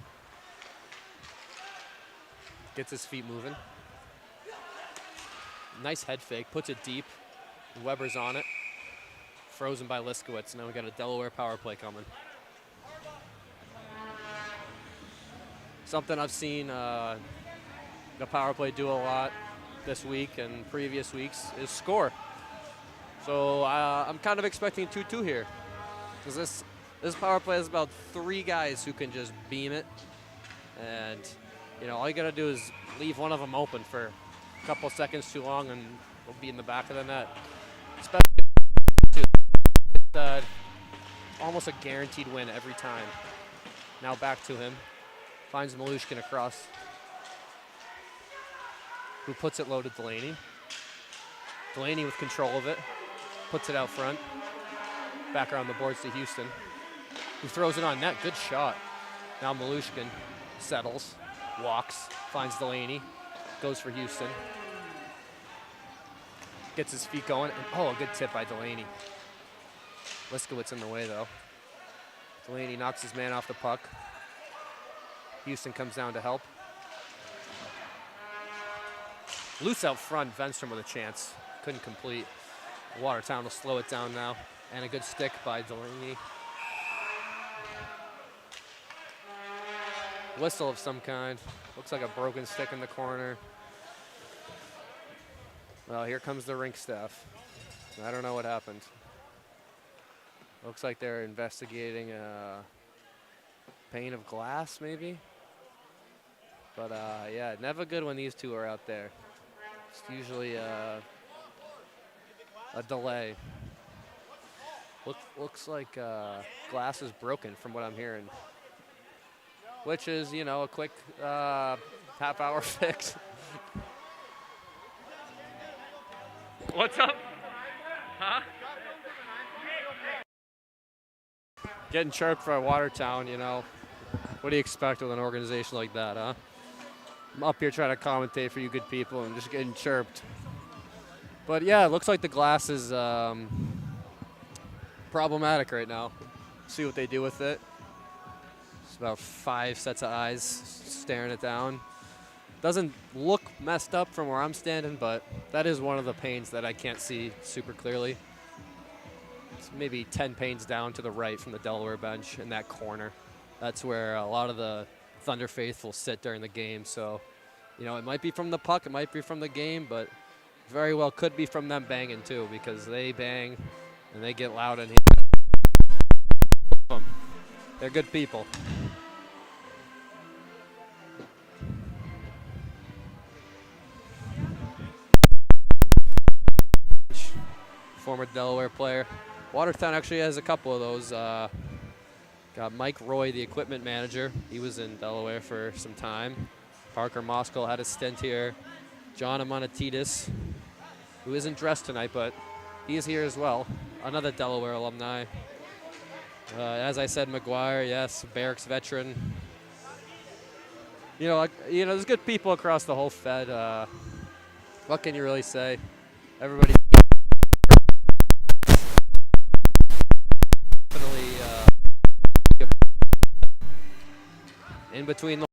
Gets his feet moving. Nice head fake, puts it deep. Weber's on it. Frozen by Liskowitz. Now we got a Delaware power play coming. Something I've seen the power play do a lot this week and previous weeks is score. So I'm kind of expecting 2-2 here, because this power play is about 3 guys who can just beam it, and you know all you gotta do is leave one of them open for a couple seconds too long, and we'll be in the back of the net. Especially almost a guaranteed win every time. Now back to him, finds Malushkin across, who puts it low to Delaney. Delaney with control of it, puts it out front. Back around the boards to Houston, who throws it on net. Good shot. Now Malushkin settles, walks, finds Delaney, goes for Houston. Gets his feet going, and oh, a good tip by Delaney. Liskowitz in the way, though. Delaney knocks his man off the puck. Houston comes down to help. Loose out front, Venstrom with a chance. Couldn't complete. Watertown will slow it down now. And a good stick by Delaney. Whistle of some kind. Looks like a broken stick in the corner. Well, here comes the rink staff. I don't know what happened. Looks like they're investigating a pane of glass, maybe. But yeah, never good when these two are out there. It's usually a delay. Looks like glass is broken from what I'm hearing, which is, you know, a quick half-hour fix. What's up? Huh? Getting chirped for Watertown, you know. What do you expect with an organization like that, huh? I'm up here trying to commentate for you good people and just getting chirped. But yeah, it looks like the glass is problematic right now. See what they do with it. It's about 5 sets of eyes staring it down. Doesn't look messed up from where I'm standing, but that is one of the panes that I can't see super clearly. It's maybe 10 panes down to the right from the Delaware bench in that corner. That's where a lot of the Thunder faithful sit during the game. So, you know, it might be from the puck, it might be from the game, but very well could be from them banging too, because they bang and they get loud in here. They're good people. Former Delaware player. Watertown actually has a couple of those. Got Mike Roy, the equipment manager. He was in Delaware for some time. Parker Moskal had a stint here. John Amonatidis, who isn't dressed tonight, but he is here as well. Another Delaware alumni. As I said, McGuire, yes, Barracks veteran. You know, there's good people across the whole Fed. What can you really say? Everybody definitely in between the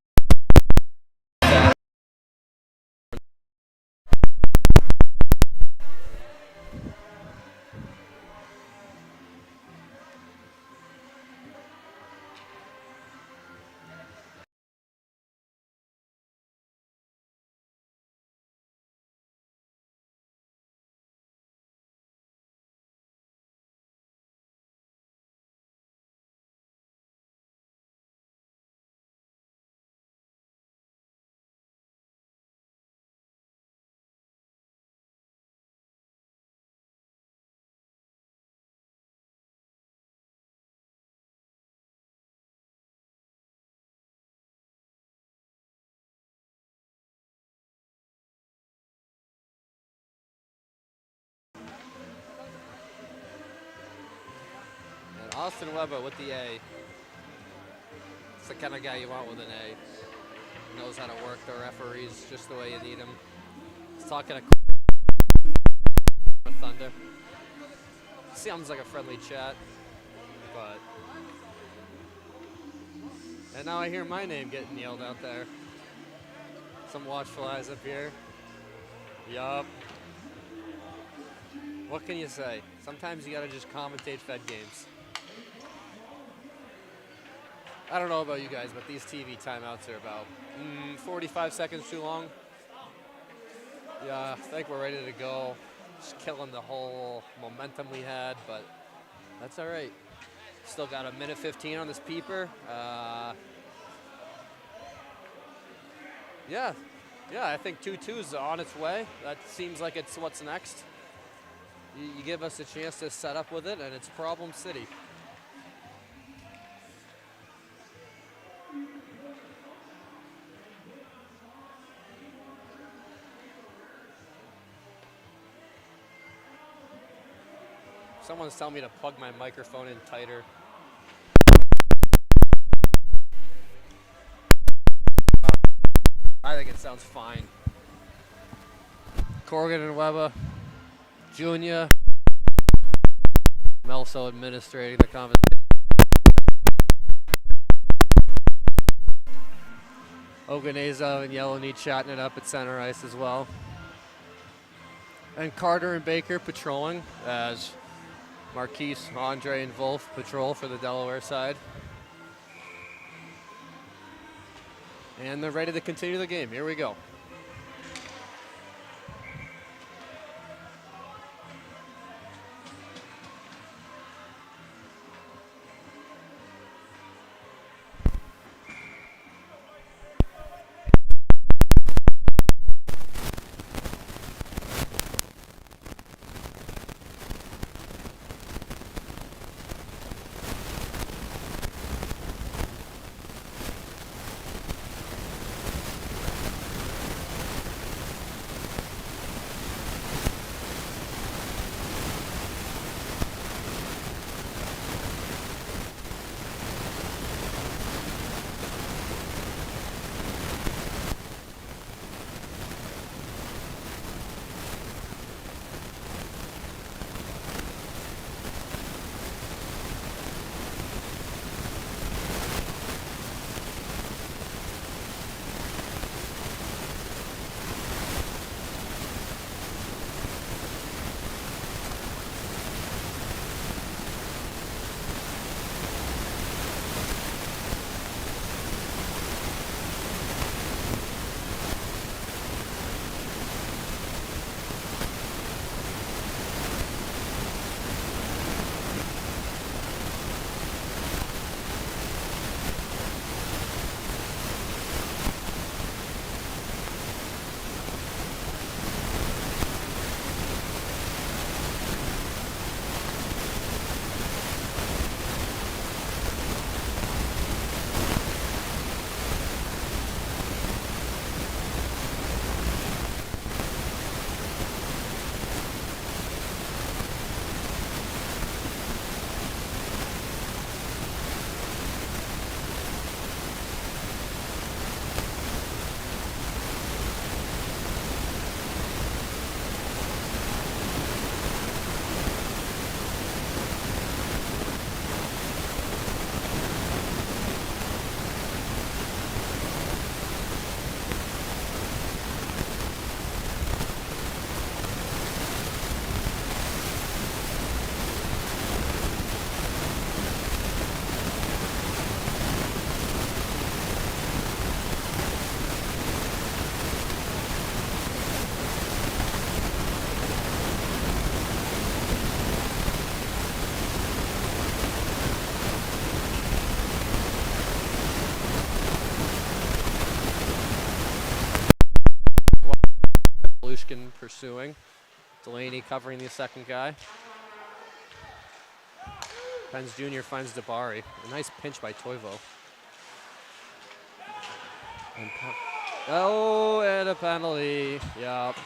Austin Weber with the A. It's the kind of guy you want with an A. Knows how to work the referees just the way you need him. He's talking to Thunder. Sounds like a friendly chat, but... And now I hear my name getting yelled out there. Some watchful eyes up here. Yup. What can you say? Sometimes you gotta just commentate Fed games. I don't know about you guys, but these TV timeouts are about 45 seconds too long. Yeah, I think we're ready to go. Just killing the whole momentum we had, but that's all right. Still got a minute 15 on this peeper. Yeah, I think 2-2 is on its way. That seems like it's what's next. You give us a chance to set up with it, and it's Problem City. Someone's telling me to plug my microphone in tighter. I think it sounds fine. Corrigan and Webber, Junior, Melso administrating the conversation. Oganeza and Yellow chatting it up at center ice as well. And Carter and Baker patrolling as Marquise, Andre, and Wolf patrol for the Delaware side. And they're ready to continue the game. Here we go. Malushkin pursuing. Delaney covering the second guy. Pence Jr. finds Dabari. A nice pinch by Toivo. And a penalty. Yup.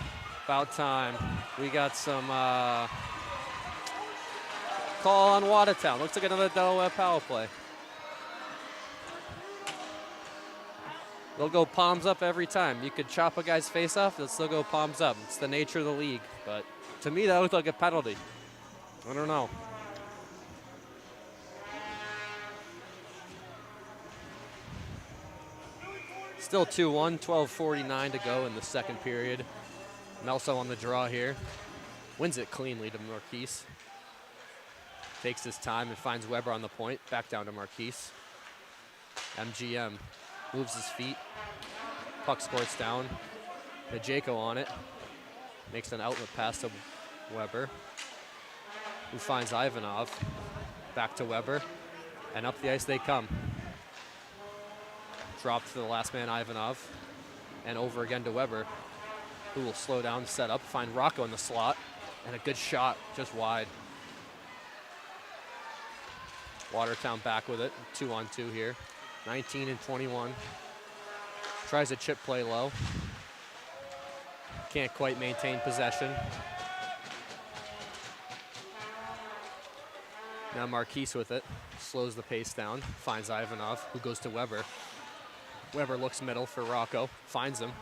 About time. We got some call on Watertown. Looks like another Delaware power play. They'll go palms up every time. You could chop a guy's face off, they'll still go palms up. It's the nature of the league. But to me, that looked like a penalty. I don't know. Still 2-1, 12:49 to go in the second period. Melso on the draw here. Wins it cleanly to Marquise. Takes his time and finds Weber on the point. Back down to Marquise. MGM moves his feet. Puck squirts down. Najeko on it. Makes an outlet pass to Weber, who finds Ivanov. Back to Weber. And up the ice they come. Dropped to the last man, Ivanov. And over again to Weber, who will slow down, set up, find Rocco in the slot. And a good shot, just wide. Watertown back with it, 2-on-2 here. 19 and 21. Tries a chip play low. Can't quite maintain possession. Now Marquise with it. Slows the pace down. Finds Ivanov, who goes to Weber. Weber looks middle for Rocco. Finds him.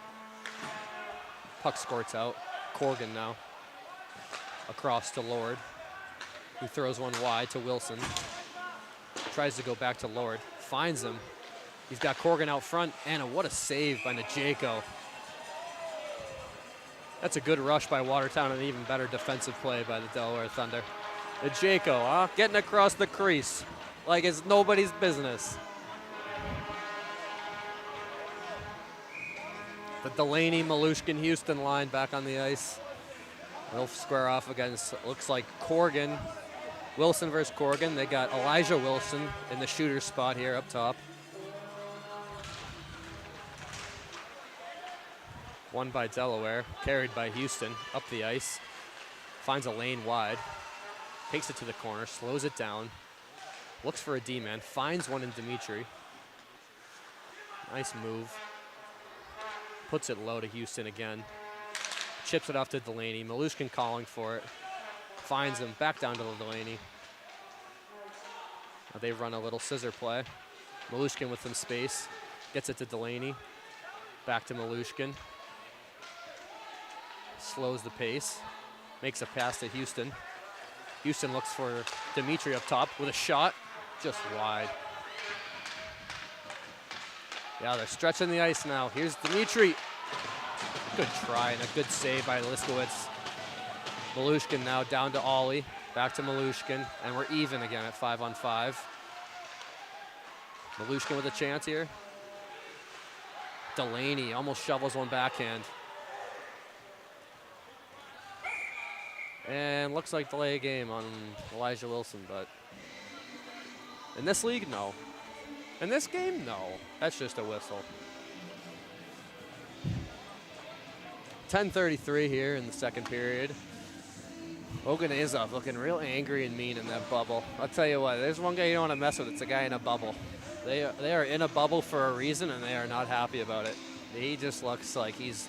Puck squirts out. Corgan now. Across to Lord, who throws one wide to Wilson. Tries to go back to Lord. Finds him. He's got Corgan out front. And what a save by Najeko. That's a good rush by Watertown and an even better defensive play by the Delaware Thunder. Najeko, getting across the crease like it's nobody's business. The Delaney, Malushkin, Houston line back on the ice. They'll square off against, looks like Corgan. Wilson versus Corgan. They got Elijah Wilson in the shooter spot here up top. Won by Delaware, carried by Houston up the ice. Finds a lane wide. Takes it to the corner, slows it down. Looks for a D-man, finds one in Dimitri. Nice move. Puts it low to Houston again. Chips it off to Delaney. Malushkin calling for it. Finds him, back down to Delaney. Now they run a little scissor play. Malushkin with some space. Gets it to Delaney. Back to Malushkin. Slows the pace. Makes a pass to Houston. Houston looks for Dimitri up top with a shot. Just wide. Yeah, they're stretching the ice now. Here's Dimitri. Good try and a good save by Liskowitz. Malushkin now down to Ollie. Back to Malushkin. And we're even again at 5-on-5. Malushkin with a chance here. Delaney almost shovels one backhand. And looks like delay a game on Elijah Wilson, but in this league, no. In this game, no. That's just a whistle. 10:33 here in the second period. Logan Izov looking real angry and mean in that bubble. I'll tell you what, there's one guy you don't want to mess with. It's a guy in a bubble. They are in a bubble for a reason, and they are not happy about it. He just looks like he's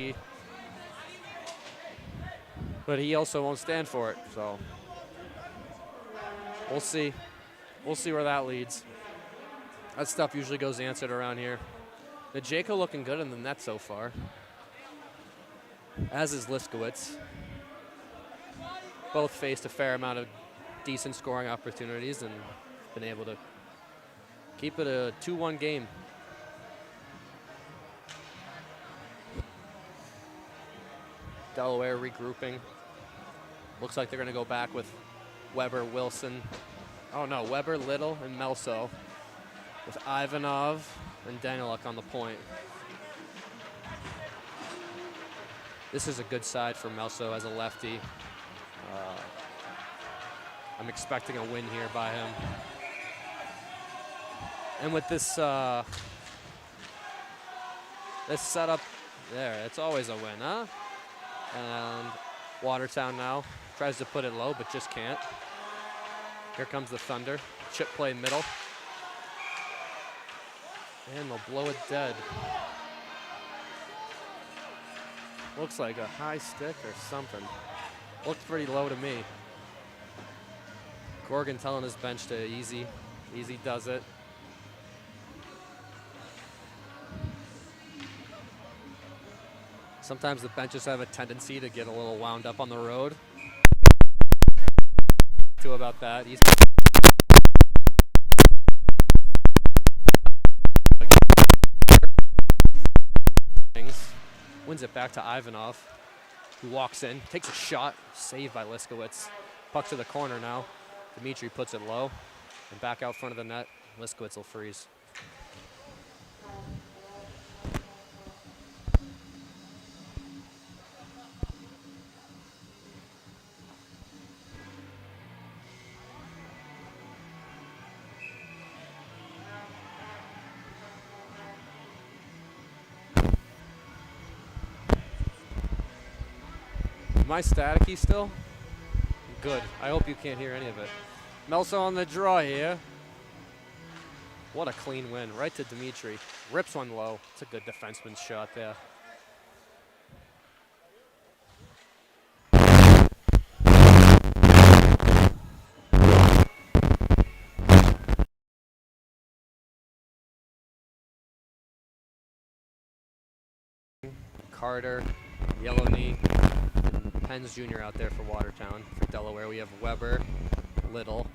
risky. But he also won't stand for it, so we'll see. We'll see where that leads. That stuff usually goes answered around here. The Jaco looking good in the net so far, as is Liskowitz. Both faced a fair amount of decent scoring opportunities and been able to keep it a 2-1 game. Delaware regrouping. Looks like they're going to go back with Weber, Wilson. Oh no, Weber, Little, and Melso, with Ivanov and Daniluk on the point. This is a good side for Melso as a lefty. I'm expecting a win here by him. And with this this setup there, it's always a win, huh? And Watertown now tries to put it low, but just can't. Here comes the Thunder. Chip play middle. And they'll blow it dead. Looks like a high stick or something. Looks pretty low to me. Gorgon telling his bench to easy. Easy does it. Sometimes the benches have a tendency to get a little wound up on the road. Too about that. He's wins it back to Ivanov, who walks in, takes a shot, saved by Liskowitz. Puck to the corner now. Dimitri puts it low, and back out front of the net. Liskowitz will freeze. Am I staticky still? Good. I hope you can't hear any of it. Melso on the draw here. What a clean win. Right to Dimitri. Rips one low. It's a good defenseman's shot there. Carter, Yellow Knee, and Pens Jr. out there for Watertown. For Delaware, we have Weber, Little,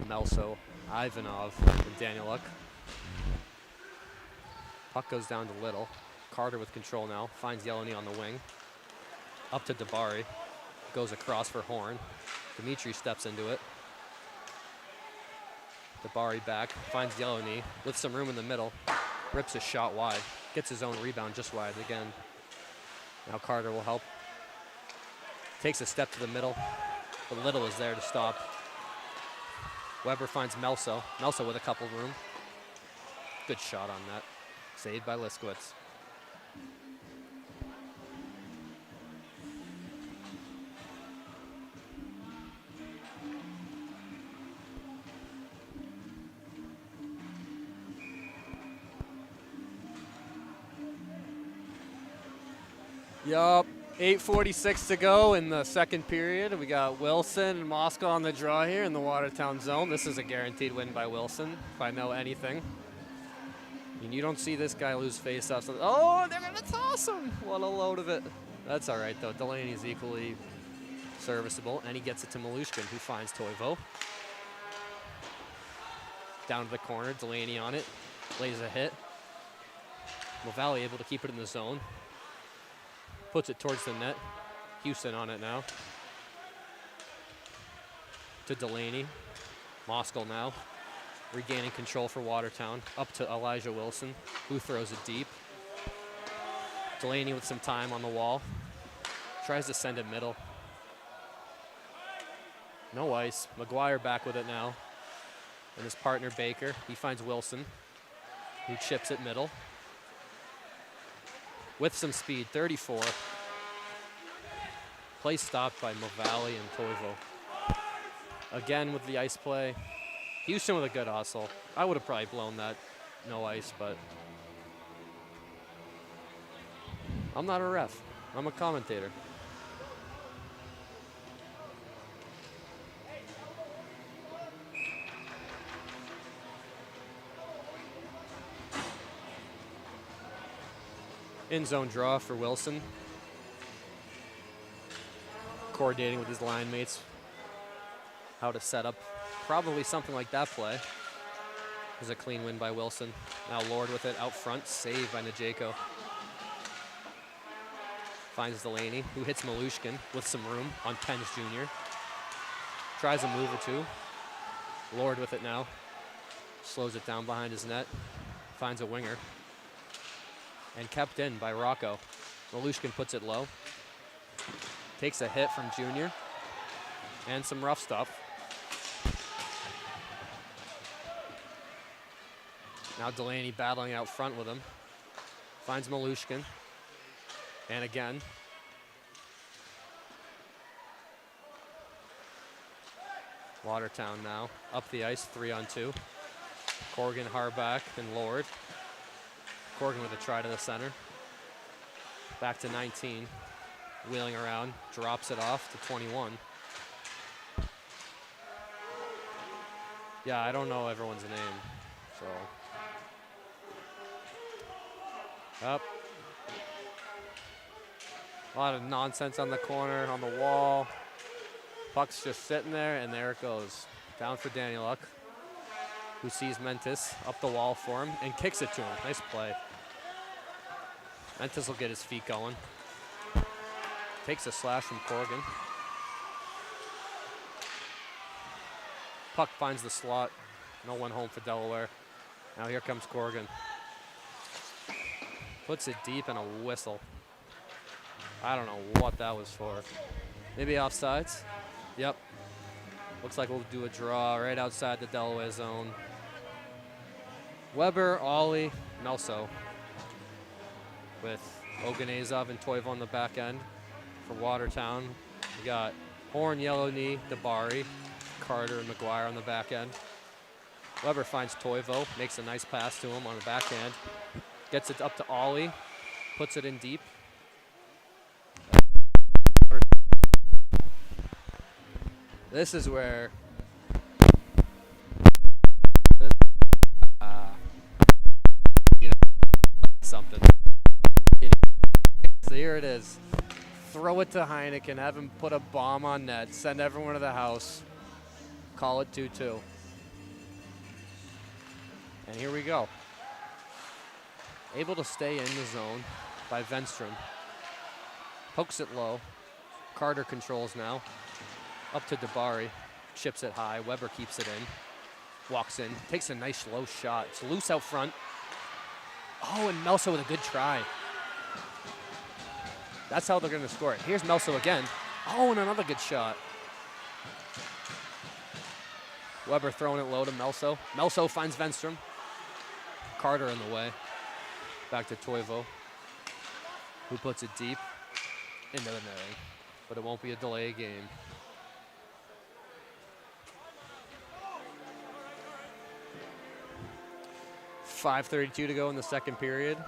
Melso, Ivanov, and Daniluk. Puck goes down to Little. Carter with control now, finds Yellow Knee on the wing. Up to Dabari, goes across for Horn. Dimitri steps into it. Dabari back, finds Yellow Knee with some room in the middle. Rips his shot wide, gets his own rebound just wide again. Now Carter will help. Takes a step to the middle, but Little is there to stop. Weber finds Melso. Melso with a couple room. Good shot on that. Saved by Liskowitz. Yup, 8:46 to go in the second period. We got Wilson and Moscow on the draw here in the Watertown zone. This is a guaranteed win by Wilson, if I know anything. And you don't see this guy lose face-offs. Oh, they're going to toss him. What a load of it. That's all right, though. Delaney's equally serviceable, and he gets it to Malushkin, who finds Toivo. Down to the corner, Delaney on it, lays a hit. Lavalley able to keep it in the zone. Puts it towards the net. Houston on it now. To Delaney. Moskal now. Regaining control for Watertown. Up to Elijah Wilson, who throws it deep. Delaney with some time on the wall. Tries to send it middle. No ice. McGuire back with it now. And his partner Baker. He finds Wilson, who chips it middle. With some speed, 34. Play stopped by Movali and Toivo. Again with the ice play. Houston with a good hustle. I would have probably blown that no ice, but I'm not a ref. I'm a commentator. In zone draw for Wilson. Coordinating with his line mates how to set up probably something like that play. There's a clean win by Wilson. Now Lord with it out front, saved by Najeko. Finds Delaney, who hits Malushkin with some room on Penn's Jr. Tries a move or two. Lord with it now. Slows it down behind his net. Finds a winger. And kept in by Rocco. Malushkin puts it low. Takes a hit from Jr. And some rough stuff. Now Delaney battling out front with him. Finds Malushkin. And again. Watertown now. Up the ice, 3-on-2. Corrigan, Harback, and Lord. Corrigan with a try to the center. Back to 19. Wheeling around, drops it off to 21. Yeah, I don't know everyone's name, so. Up. A lot of nonsense on the corner, on the wall. Puck's just sitting there, and there it goes. Down for Danieluk, who sees Mentis up the wall for him and kicks it to him. Nice play. Mentis will get his feet going. Takes a slash from Corrigan. Puck finds the slot. No one home for Delaware. Now here comes Corrigan. Puts it deep and a whistle. I don't know what that was for. Maybe offsides? Yep. Looks like we'll do a draw right outside the Delaware zone. Weber, Ollie, Melso. With Oganezov and Toivo on the back end. For Watertown, we got Horn, Yellow Knee, Dabari, Carter, and McGuire on the back end. Weber finds Toivo, makes a nice pass to him on the backhand. Gets it up to Ollie, puts it in deep. This is where something. So here it is. Throw it to Heineken, have him put a bomb on net, send everyone to the house, call it 2-2. And here we go. Able to stay in the zone by Venstrom. Pokes it low. Carter controls now. Up to Dabari, chips it high. Weber keeps it in. Walks in, takes a nice low shot. It's loose out front. Oh, and Melso with a good try. That's how they're going to score it. Here's Melso again. Oh, and another good shot. Weber throwing it low to Melso. Melso finds Venstrom. Carter in the way. Back to Toivo, who puts it deep into the netting. But it won't be a delay game. .5:32 to go in the second period.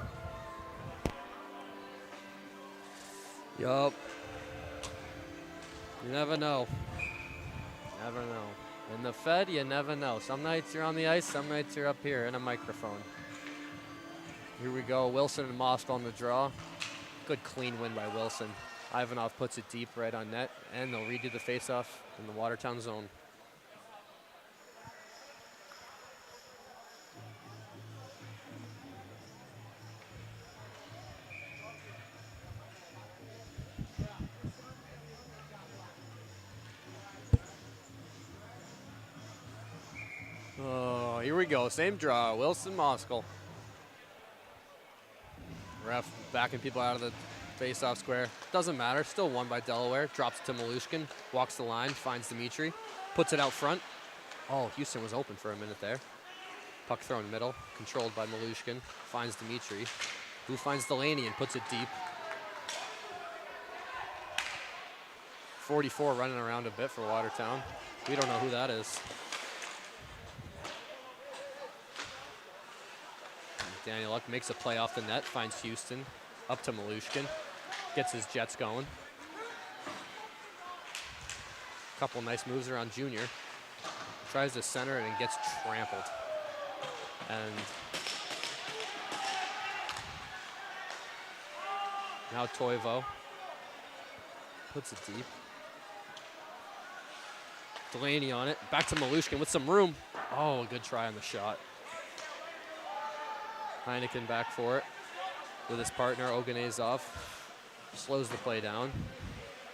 Yup. You never know. Never know. In the Fed, you never know. Some nights you're on the ice, some nights you're up here in a microphone. Here we go. Wilson and Mosk on the draw. Good clean win by Wilson. Ivanov puts it deep right on net, and they'll redo the faceoff in the Watertown zone. Oh, here we go. Same draw. Wilson, Moskal. Ref backing people out of the face-off square. Doesn't matter. Still won by Delaware. Drops to Malushkin. Walks the line. Finds Dimitri. Puts it out front. Oh, Houston was open for a minute there. Puck thrown middle. Controlled by Malushkin. Finds Dimitri. Who finds Delaney and puts it deep. 44 running around a bit for Watertown. We don't know who that is. Danieluk makes a play off the net. Finds Houston. Up to Malushkin. Gets his Jets going. Couple nice moves around Junior. Tries to center it and gets trampled. And now Toivo puts it deep. Delaney on it. Back to Malushkin with some room. Oh, a good try on the shot. Heineken back for it with his partner, Oganezov. Slows the play down.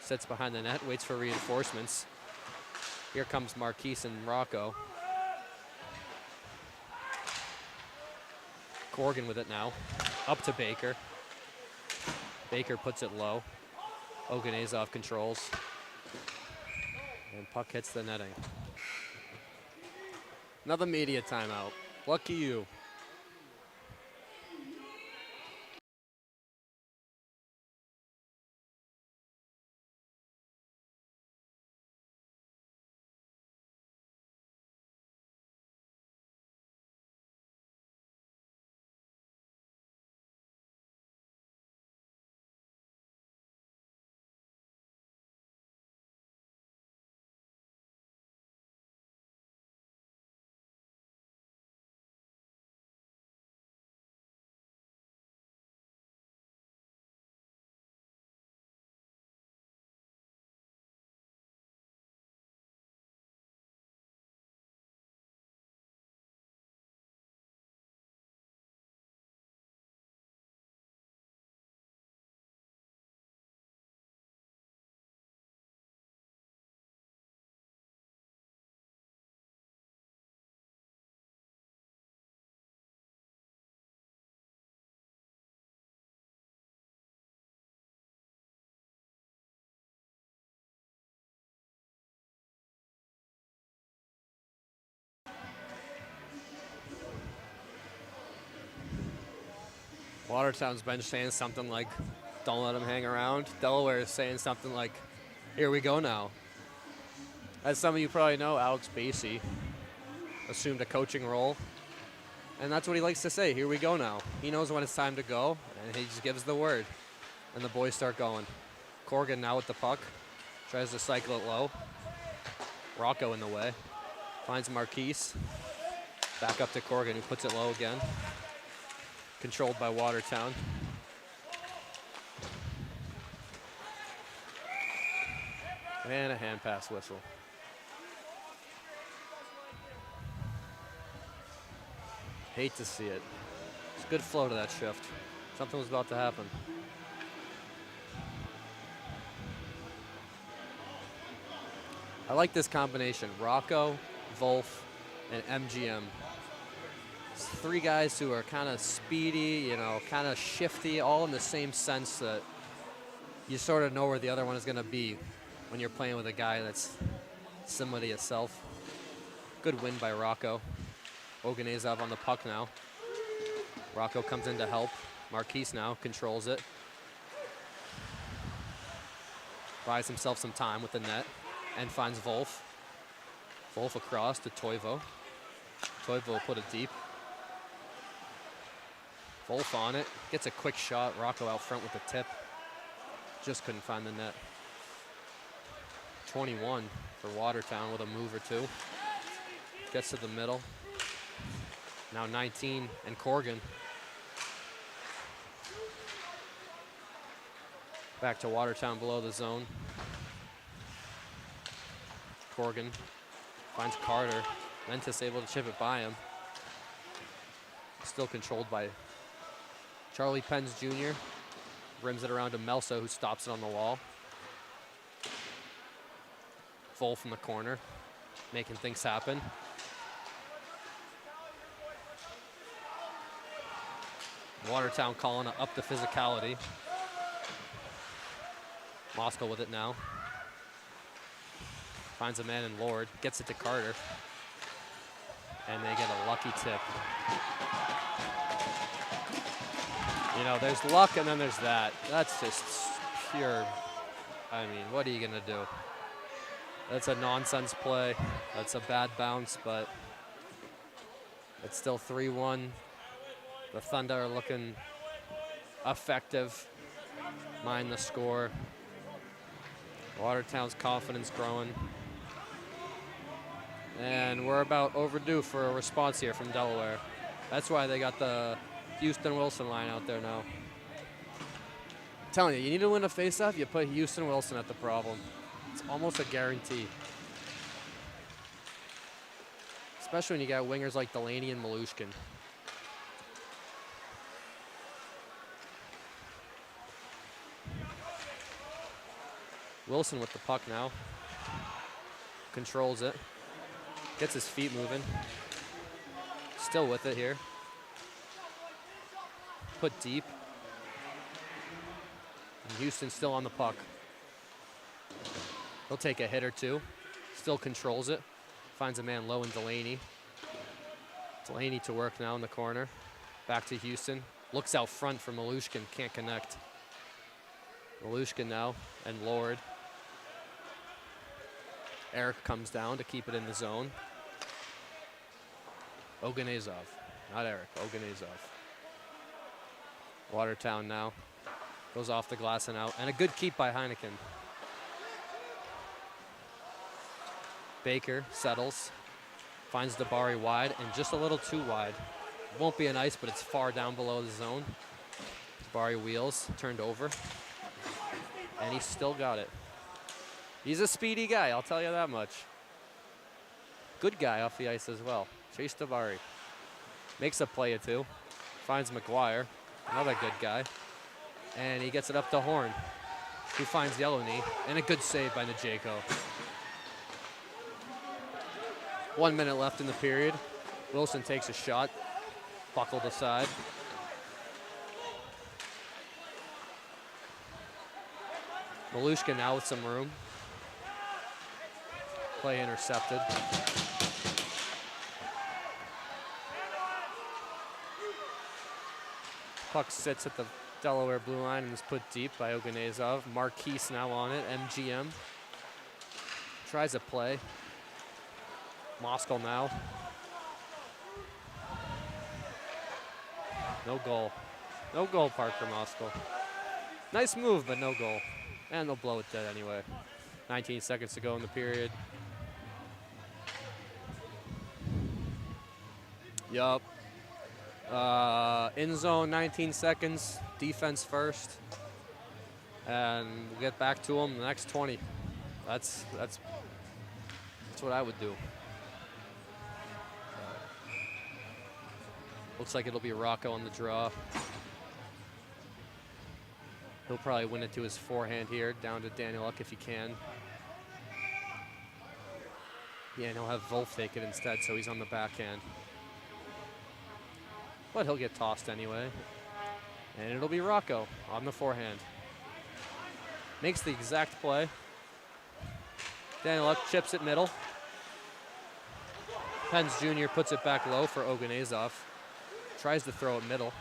Sits behind the net, waits for reinforcements. Here comes Marquise and Rocco. Corgan with it now. Up to Baker. Baker puts it low. Oganezov controls. And puck hits the netting. Another media timeout. Lucky you. Watertown's bench saying something like, don't let him hang around. Delaware is saying something like, here we go now. As some of you probably know, Alex Basie assumed a coaching role. And that's what he likes to say, here we go now. He knows when it's time to go, and he just gives the word. And the boys start going. Corgan now with the puck. Tries to cycle it low. Rocco in the way. Finds Marquise. Back up to Corgan, who puts it low again. Controlled by Watertown. And a hand pass whistle. Hate to see it. It's a good flow to that shift. Something was about to happen. I like this combination. Rocco, Wolf, and MGM. It's three guys who are kind of speedy, you know, kind of shifty, all in the same sense that you sort of know where the other one is going to be when you're playing with a guy that's similar to yourself. Good win by Rocco. Oganezov on the puck now. Rocco comes in to help. Marquise now controls it. Buys himself some time with the net and finds Wolf. Wolf across to Toivo. Toivo will put it deep. Wolf on it. Gets a quick shot. Rocco out front with the tip. Just couldn't find the net. 21 for Watertown with a move or two. Gets to the middle. Now 19 and Corgan. Back to Watertown below the zone. Corgan finds Carter. Ventus able to chip it by him. Still controlled by Charlie Penns Jr. Rims it around to Melso, who stops it on the wall. Wolf in the corner, making things happen. Watertown calling up the physicality. Moscow with it now. Finds a man in Lord, gets it to Carter. And they get a lucky tip. You know, there's luck and then there's that. That's just pure, I mean, what are you gonna do? That's a nonsense play. That's a bad bounce, but it's still 3-1. The Thunder are looking effective. Mind the score. Watertown's confidence growing. And we're about overdue for a response here from Delaware. That's why they got the Houston Wilson line out there now. I'm telling you, you need to win a faceoff, you put Houston Wilson at the problem. It's almost a guarantee. Especially when you got wingers like Delaney and Malushkin. Wilson with the puck now. Controls it. Gets his feet moving. Still with it here. Put deep. And Houston's still on the puck. He'll take a hit or two. Still controls it. Finds a man low in Delaney. Delaney to work now in the corner. Back to Houston. Looks out front for Malushkin. Can't connect. Malushkin now and Lord. Eric comes down to keep it in the zone. Oganezov. Not Eric. Oganezov. Watertown now. Goes off the glass and out. And a good keep by Heineken. Baker settles. Finds Dabari wide and just a little too wide. Won't be an ice, but it's far down below the zone. Dabari wheels. Turned over. And he's still got it. He's a speedy guy, I'll tell you that much. Good guy off the ice as well. Chase Dabari. Makes a play or two. Finds McGuire, another good guy. And he gets it up to Horn, who finds Yellow Knee. And a good save by Najeko. 1 minute left in the period. Wilson takes a shot. Buckled aside. Malushka now with some room. Play intercepted. Puck sits at the Delaware blue line and is put deep by Oganezov. Marquise now on it. MGM. Tries a play. Moskal now. No goal. No goal, Parker Moskal. Nice move, but no goal. And they'll blow it dead anyway. 19 seconds to go in the period. Yup. In zone, 19 seconds. Defense first. And we'll get back to them the next 20. That's what I would do. Looks like it'll be Rocco on the draw. He'll probably win it to his forehand here, down to Danieluk if he can. Yeah, and he'll have Wolf take it instead, so he's on the backhand. But he'll get tossed anyway. And it'll be Rocco on the forehand. Makes the exact play. Danieluk chips it middle. Pence Jr. puts it back low for Oganezov. Tries to throw it middle.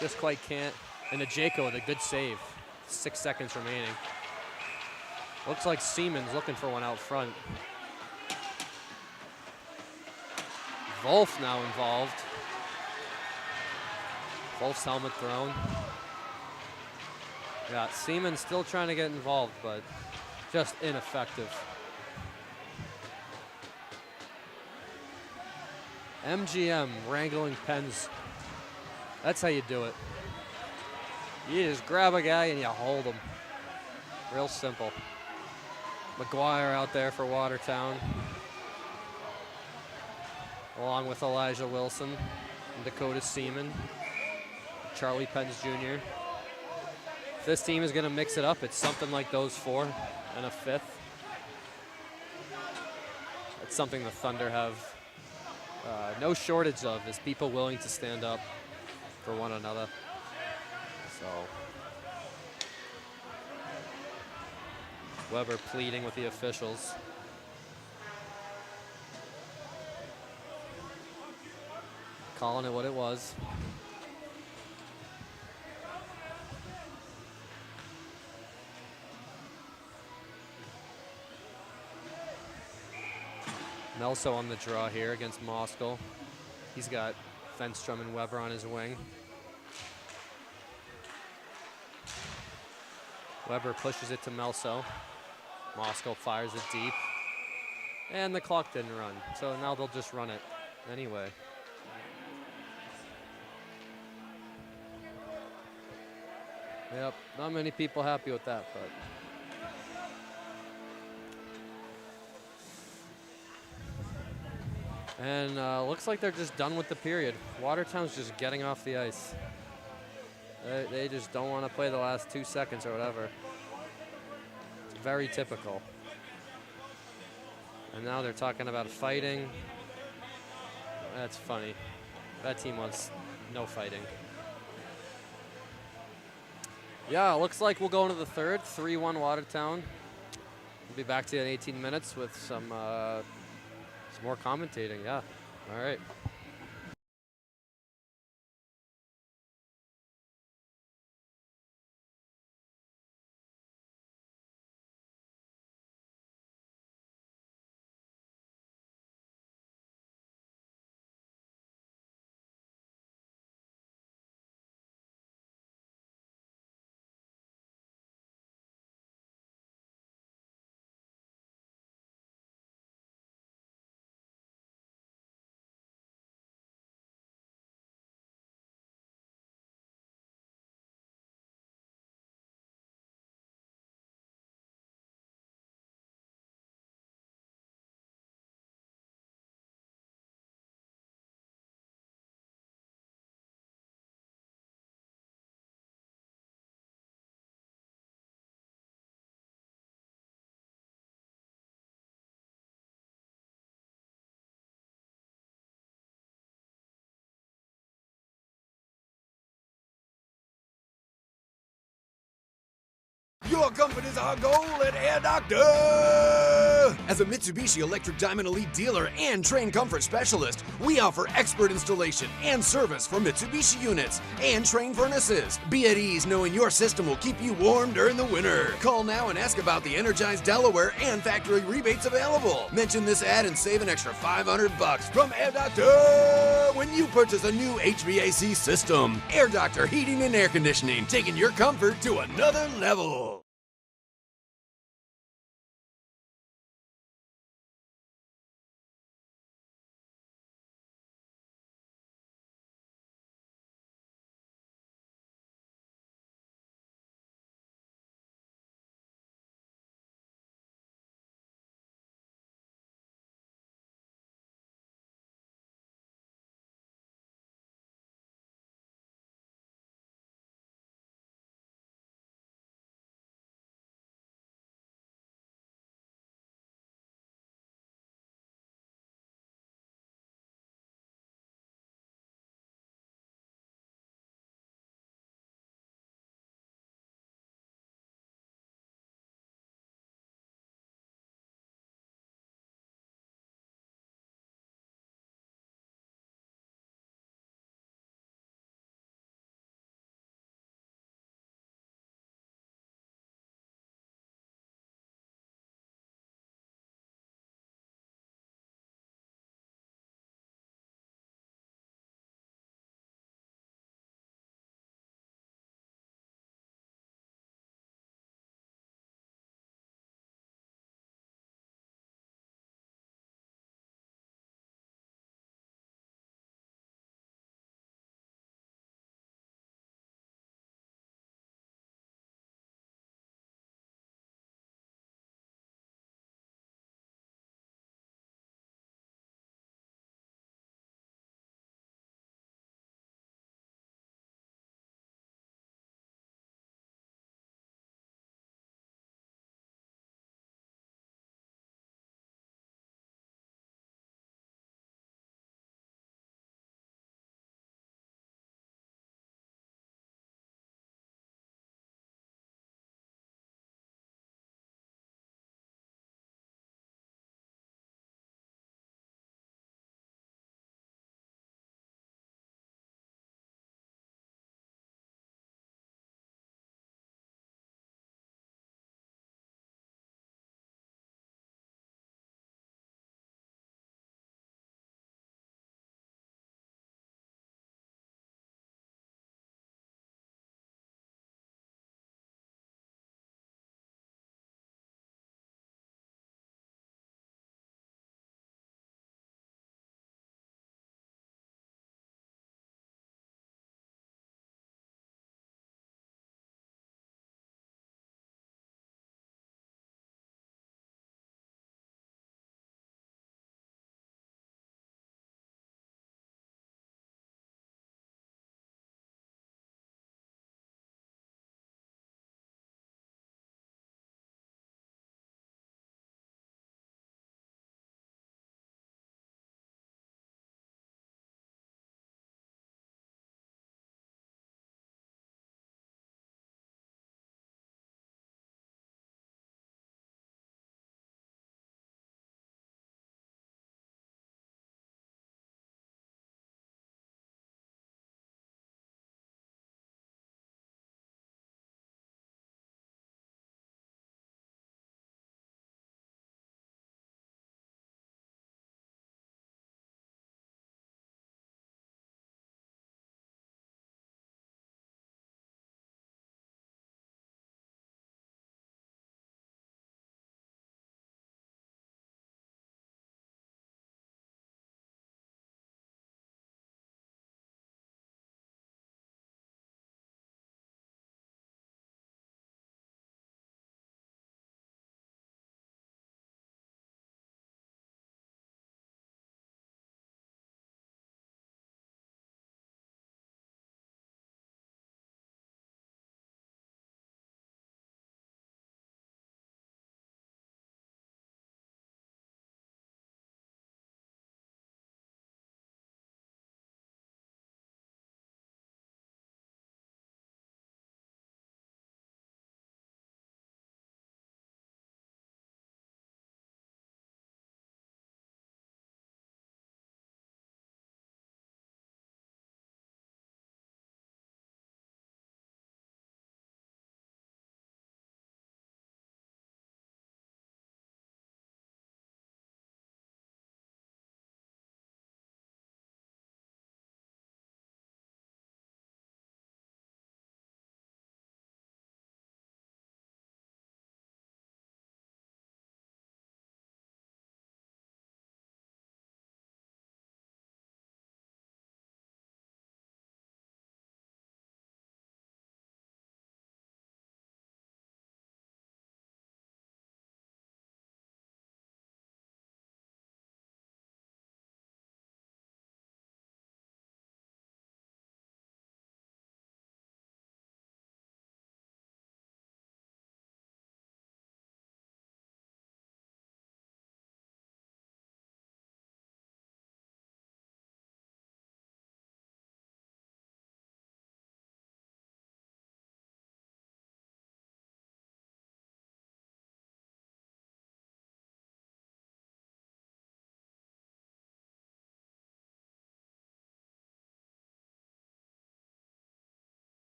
Just quite can't. And Najeko with a good save. 6 seconds remaining. Looks like Siemens looking for one out front. Wolf now involved. Wolf's helmet thrown. Yeah, Siemens still trying to get involved, but just ineffective. MGM wrangling Pens. That's how you do it. You just grab a guy and you hold him. Real simple. McGuire out there for Watertown. Along with Elijah Wilson and Dakota Seaman. Charlie Pence Jr. If this team is going to mix it up, it's something like those four and a fifth. It's something the Thunder have no shortage of, is people willing to stand up for one another. So Weber pleading with the officials. Calling it what it was. Melso on the draw here against Moskal. He's got Fenstrom and Weber on his wing. Weber pushes it to Melso. Moscow fires it deep. And the clock didn't run, so now they'll just run it anyway. Yep, not many people happy with that, but. And looks like they're just done with the period. Watertown's just getting off the ice. They just don't want to play the last 2 seconds or whatever. It's very typical. And now they're talking about fighting. That's funny. That team wants no fighting. Yeah, looks like we'll go into the third. 3-1 Watertown. We'll be back to you in 18 minutes with some more commentating. Yeah. All right. Your comfort is our goal at Air Doctor! As a Mitsubishi Electric Diamond Elite dealer and trained comfort specialist, we offer expert installation and service for Mitsubishi units and train furnaces. Be at ease knowing your system will keep you warm during the winter. Call now and ask about the Energized Delaware and factory rebates available. Mention this ad and save an extra $500 from Air Doctor when you purchase a new HVAC system. Air Doctor Heating and Air Conditioning, taking your comfort to another level.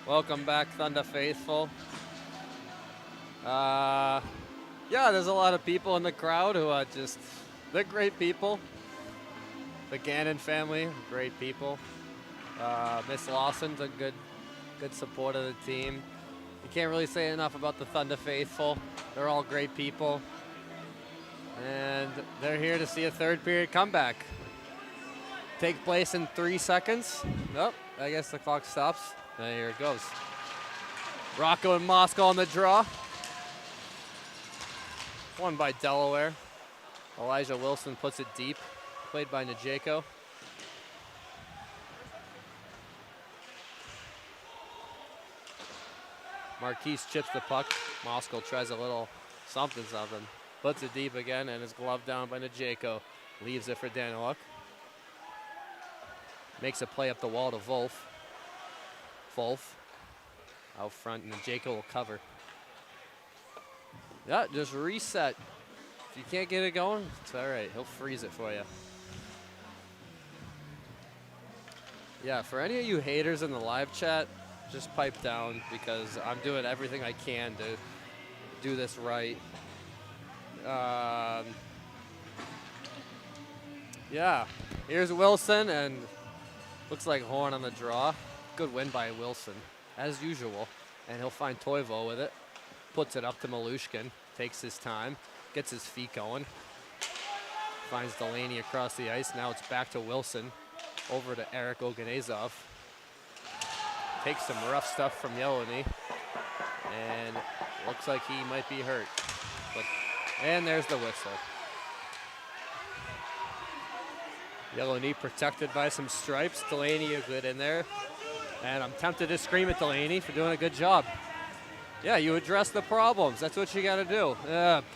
Welcome back, Thunder faithful. Yeah, there's a lot of people in the crowd who are they're great people. The Gannon family, great people. Miss Lawson's a good support of the team. You can't really say enough about the Thunder faithful. They're all great people. And they're here to see a third period comeback. Take place in 3 seconds. Nope, I guess the clock stops. And here it goes. Rocco and Moscow on the draw. Won by Delaware. Elijah Wilson puts it deep. Played by Najeko. Marquise chips the puck. Moscow tries a little something. Puts it deep again and is gloved down by Najeko. Leaves it for Daniluk. Makes a play up the wall to Wolf. Wolf out front, and Najeko will cover. Yeah, just reset. If you can't get it going, it's all right. He'll freeze it for you. Yeah, for any of you haters in the live chat, just pipe down because I'm doing everything I can to do this right. Yeah, here's Wilson, and looks like Horn on the draw. Good win by Wilson, as usual. And he'll find Toivo with it. Puts it up to Malushkin. Takes his time. Gets his feet going. Finds Delaney across the ice. Now it's back to Wilson. Over to Eric Oganezov. Takes some rough stuff from Yelony. And looks like he might be hurt. And there's the whistle. Yellow-knee protected by some stripes. Delaney a good in there. And I'm tempted to scream at Delaney for doing a good job. Yeah, you address the problems. That's what you got to do.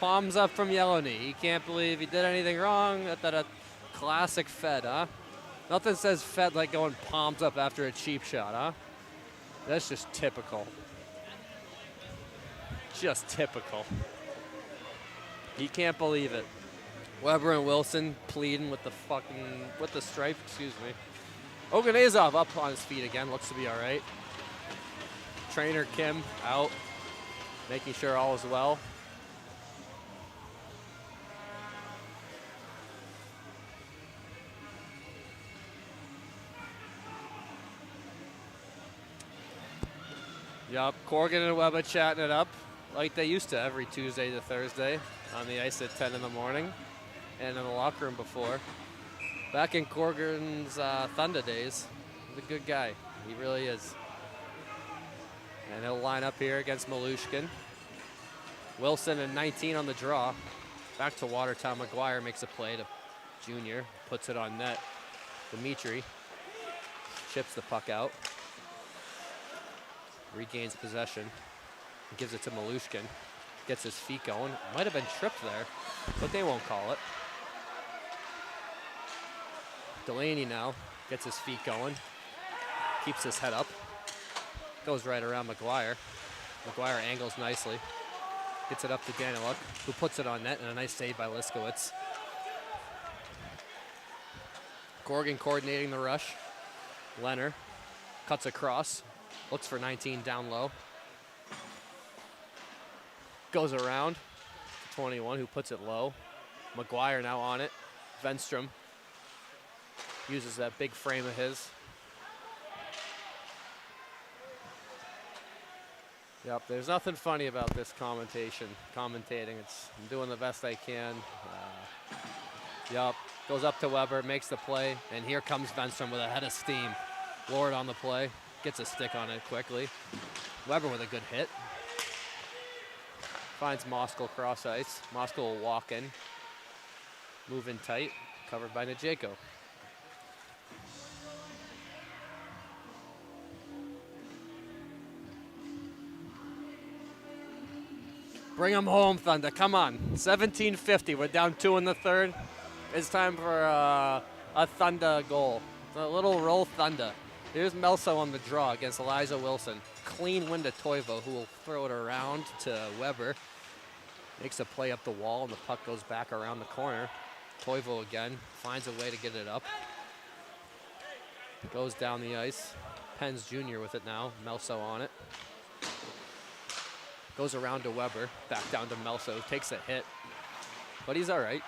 Palms up from Yellow-knee. He can't believe he did anything wrong. That a classic Fed, huh? Nothing says Fed like going palms up after a cheap shot, huh? That's just typical. Just typical. He can't believe it. Weber and Wilson pleading with the stripe, excuse me. Oganezov up on his feet again, looks to be all right. Trainer Kim out, making sure all is well. Yup, Corgan and Weber chatting it up like they used to every Tuesday to Thursday on the ice at 10 in the morning and in the locker room before. Back in Corgan's Thunder days, he's a good guy. He really is. And he'll line up here against Malushkin. Wilson and 19 on the draw. Back to Watertown. McGuire makes a play to Junior. Puts it on net. Dimitri chips the puck out. Regains possession. Gives it to Malushkin. Gets his feet going. Might have been tripped there, but they won't call it. Delaney now gets his feet going. Keeps his head up. Goes right around McGuire. McGuire angles nicely. Gets it up to Daniluk, who puts it on net, and a nice save by Liskowitz. Corgan coordinating the rush. Leonard cuts across. Looks for 19 down low. Goes around to 21, who puts it low. McGuire now on it. Venstrom uses that big frame of his. Yep, there's nothing funny about this commentating. I'm doing the best I can. Yep, goes up to Weber, makes the play, and here comes Venstrom with a head of steam. Lord on the play, gets a stick on it quickly. Weber with a good hit. Finds Moskal cross ice. Moskal will walk in. Move in tight, covered by Najeko. Bring them home, Thunder. Come on. 17:50. We're down 2 in the third. It's time for a Thunder goal. A little roll Thunder. Here's Melso on the draw against Elijah Wilson. Clean win to Toivo, who will throw it around to Weber. Makes a play up the wall, and the puck goes back around the corner. Toivo again finds a way to get it up. Goes down the ice. Penns Jr. with it now. Melso on it. Goes around to Weber. Back down to Melso. Takes a hit. But he's all right.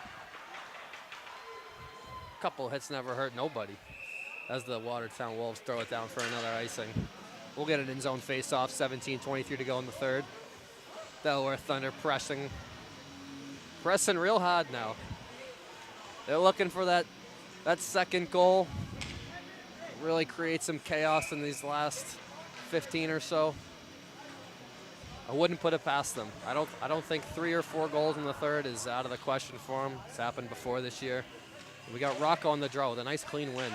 Couple hits never hurt nobody. As the Watertown Wolves throw it down for another icing. We'll get it in zone face-off. 17:23 to go in the third. Delaware Thunder pressing real hard now. They're looking for that second goal. Really create some chaos in these last 15 or so. I wouldn't put it past them. I don't think 3 or 4 goals in the third is out of the question for them. It's happened before this year. We got Rocco on the draw with a nice clean win.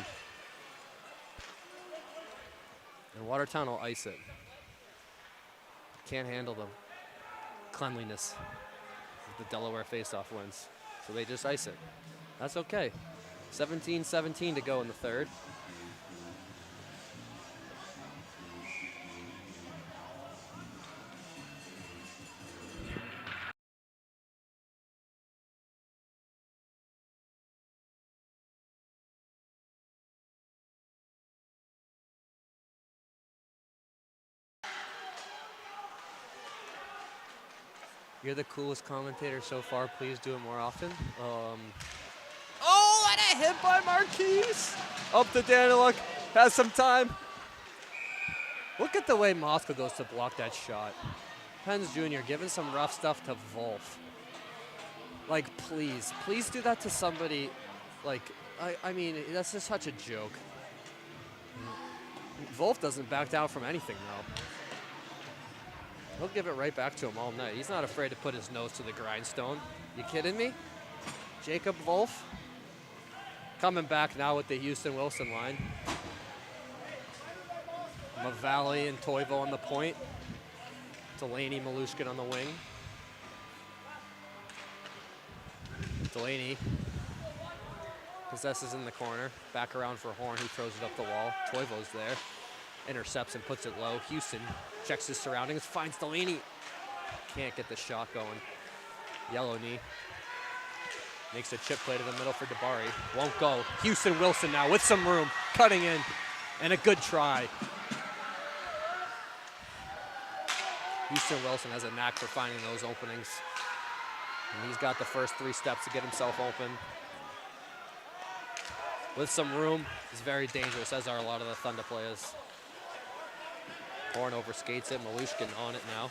And Watertown will ice it. Can't handle the cleanliness of the Delaware faceoff wins. So they just ice it. That's okay. 17-17 to go in the third. You're the coolest commentator so far. Please do it more often. Oh, and a hit by Marquise. Up to Daniluk. Has some time. Look at the way Moscow goes to block that shot. Penns Jr. giving some rough stuff to Wolf. Like, please do that to somebody. Like, I mean, that's just such a joke. Wolf doesn't back down from anything, though. He'll give it right back to him all night. He's not afraid to put his nose to the grindstone. You kidding me? Jacob Wolf coming back now with the Houston-Wilson line. Mavalli and Toivo on the point. Delaney, Malushkin on the wing. Delaney possesses in the corner. Back around for Horn, who throws it up the wall. Toivo's there. Intercepts and puts it low. Houston checks his surroundings, finds Delaney. Can't get the shot going. Yellow knee. Makes a chip play to the middle for Dabari. Won't go. Houston Wilson now with some room. Cutting in. And a good try. Houston Wilson has a knack for finding those openings. And he's got the first 3 steps to get himself open. With some room, he's very dangerous, as are a lot of the Thunder players. Horn overskates it. Malushkin on it now.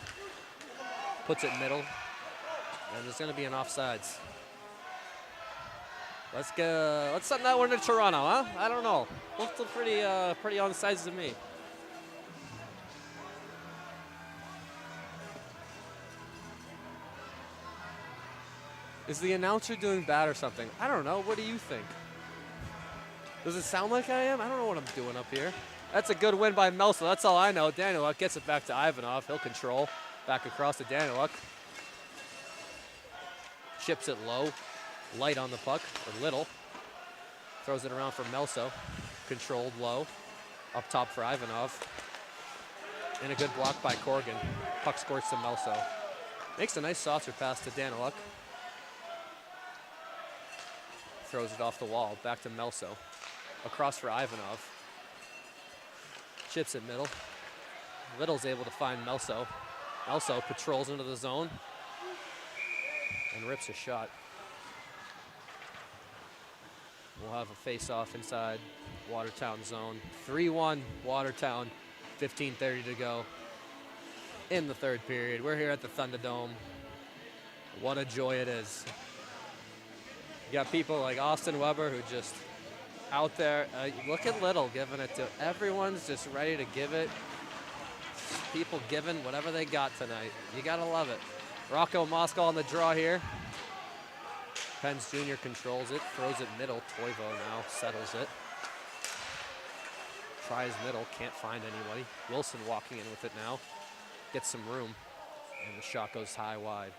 Puts it middle. And there's going to be an offsides. Let's send that one to Toronto, huh? I don't know. Looks pretty on the sides to me. Is the announcer doing bad or something? I don't know. What do you think? Does it sound like I am? I don't know what I'm doing up here. That's a good win by Melso. That's all I know. Daniluk gets it back to Ivanov. He'll control. Back across to Daniluk. Chips it low. Light on the puck, or little. Throws it around for Melso. Controlled low. Up top for Ivanov. And a good block by Corrigan. Puck squirts to Melso. Makes a nice saucer pass to Daniluk. Throws it off the wall. Back to Melso. Across for Ivanov. Chips it middle. Little's able to find Melso. Melso patrols into the zone. And rips a shot. We'll have a face-off inside Watertown zone. 3-1 Watertown, 15:30 to go in the third period. We're here at the Thunderdome. What a joy it is. You got people like Austin Weber who just out there. Look at Little giving it to everyone's just ready to give it. People giving whatever they got tonight. You gotta love it. Rocco Moscow on the draw here. Penns Jr. controls it, throws it middle. Toivo now settles it. Tries middle, can't find anybody. Wilson walking in with it now. Gets some room, and the shot goes high wide.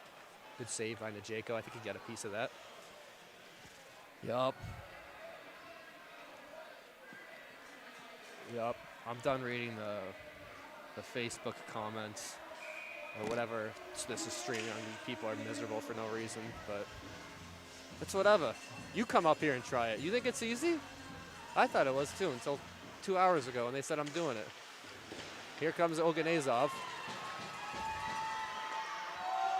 Good save by Najeko. I think he got a piece of that. Yup. I'm done reading the Facebook comments or whatever this is streaming on. People are miserable for no reason, but it's whatever. You come up here and try it. You think it's easy? I thought it was too until 2 hours ago, and they said I'm doing it. Here comes Oganezov.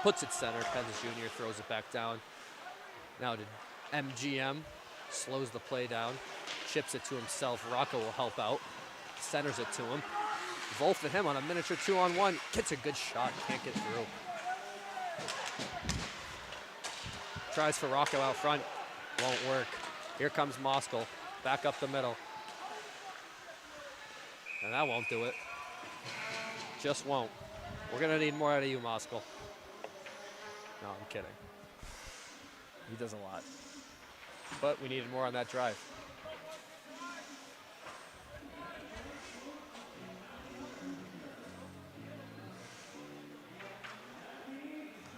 Puts it center. Pence Jr. throws it back down. Now to MGM. Slows the play down. Chips it to himself. Rocco will help out. Centers it to him. Wolf and him on a miniature 2-on-1. Gets a good shot. Can't get through. Tries for Rocco out front. Won't work. Here comes Moskal. Back up the middle. And that won't do it. Just won't. We're going to need more out of you, Moskal. No, I'm kidding. He does a lot. But we needed more on that drive.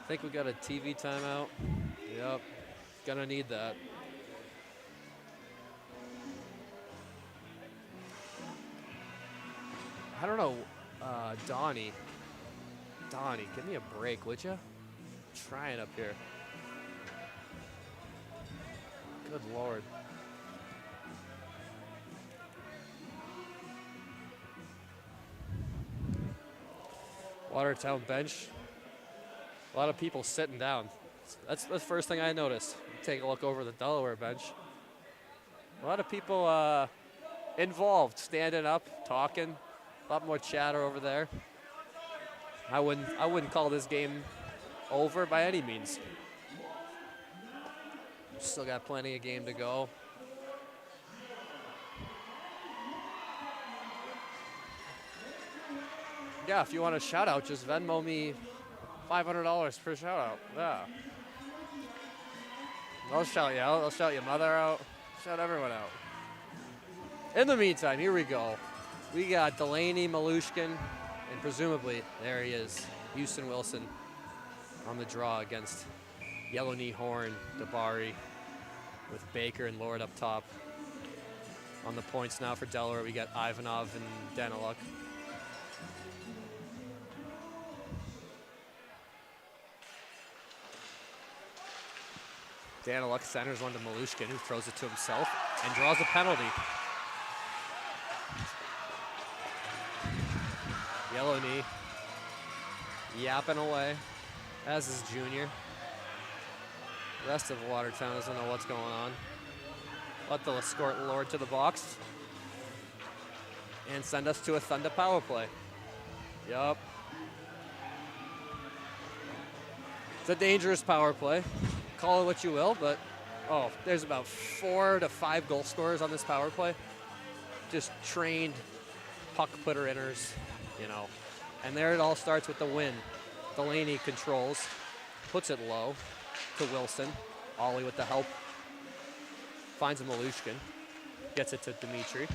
I think we got a TV timeout. Yep. Gonna need that. I don't know, Donnie, give me a break, would you? Trying up here. Good Lord. Watertown bench. A lot of people sitting down. That's the first thing I noticed. Take a look over the Delaware bench. A lot of people involved, standing up, talking. A lot more chatter over there. I wouldn't call this game over by any means. Still got plenty of game to go. Yeah, if you want a shout out, just Venmo me $500 per shout out. Yeah. I'll shout you out. I'll shout your mother out. Shout everyone out. In the meantime, here we go. We got Delaney, Malushkin, and presumably, there he is, Houston Wilson on the draw against Yellow Knee Horn, Dabari, with Baker and Lord up top. On the points now for Delaware, we got Ivanov and Daniluk. Daniluk centers one to Malushkin, who throws it to himself and draws a penalty. Yellow Knee yapping away, as is Junior. The rest of Watertown doesn't know what's going on. But they'll escort Lord to the box and send us to a Thunder power play. Yup. It's a dangerous power play. Call it what you will, but there's about 4 to 5 goal scorers on this power play. Just trained puck putter inners, you know. And there it all starts with the win. Delaney controls, puts it low to Wilson. Ollie with the help. Finds a Malushkin. Gets it to Dimitri.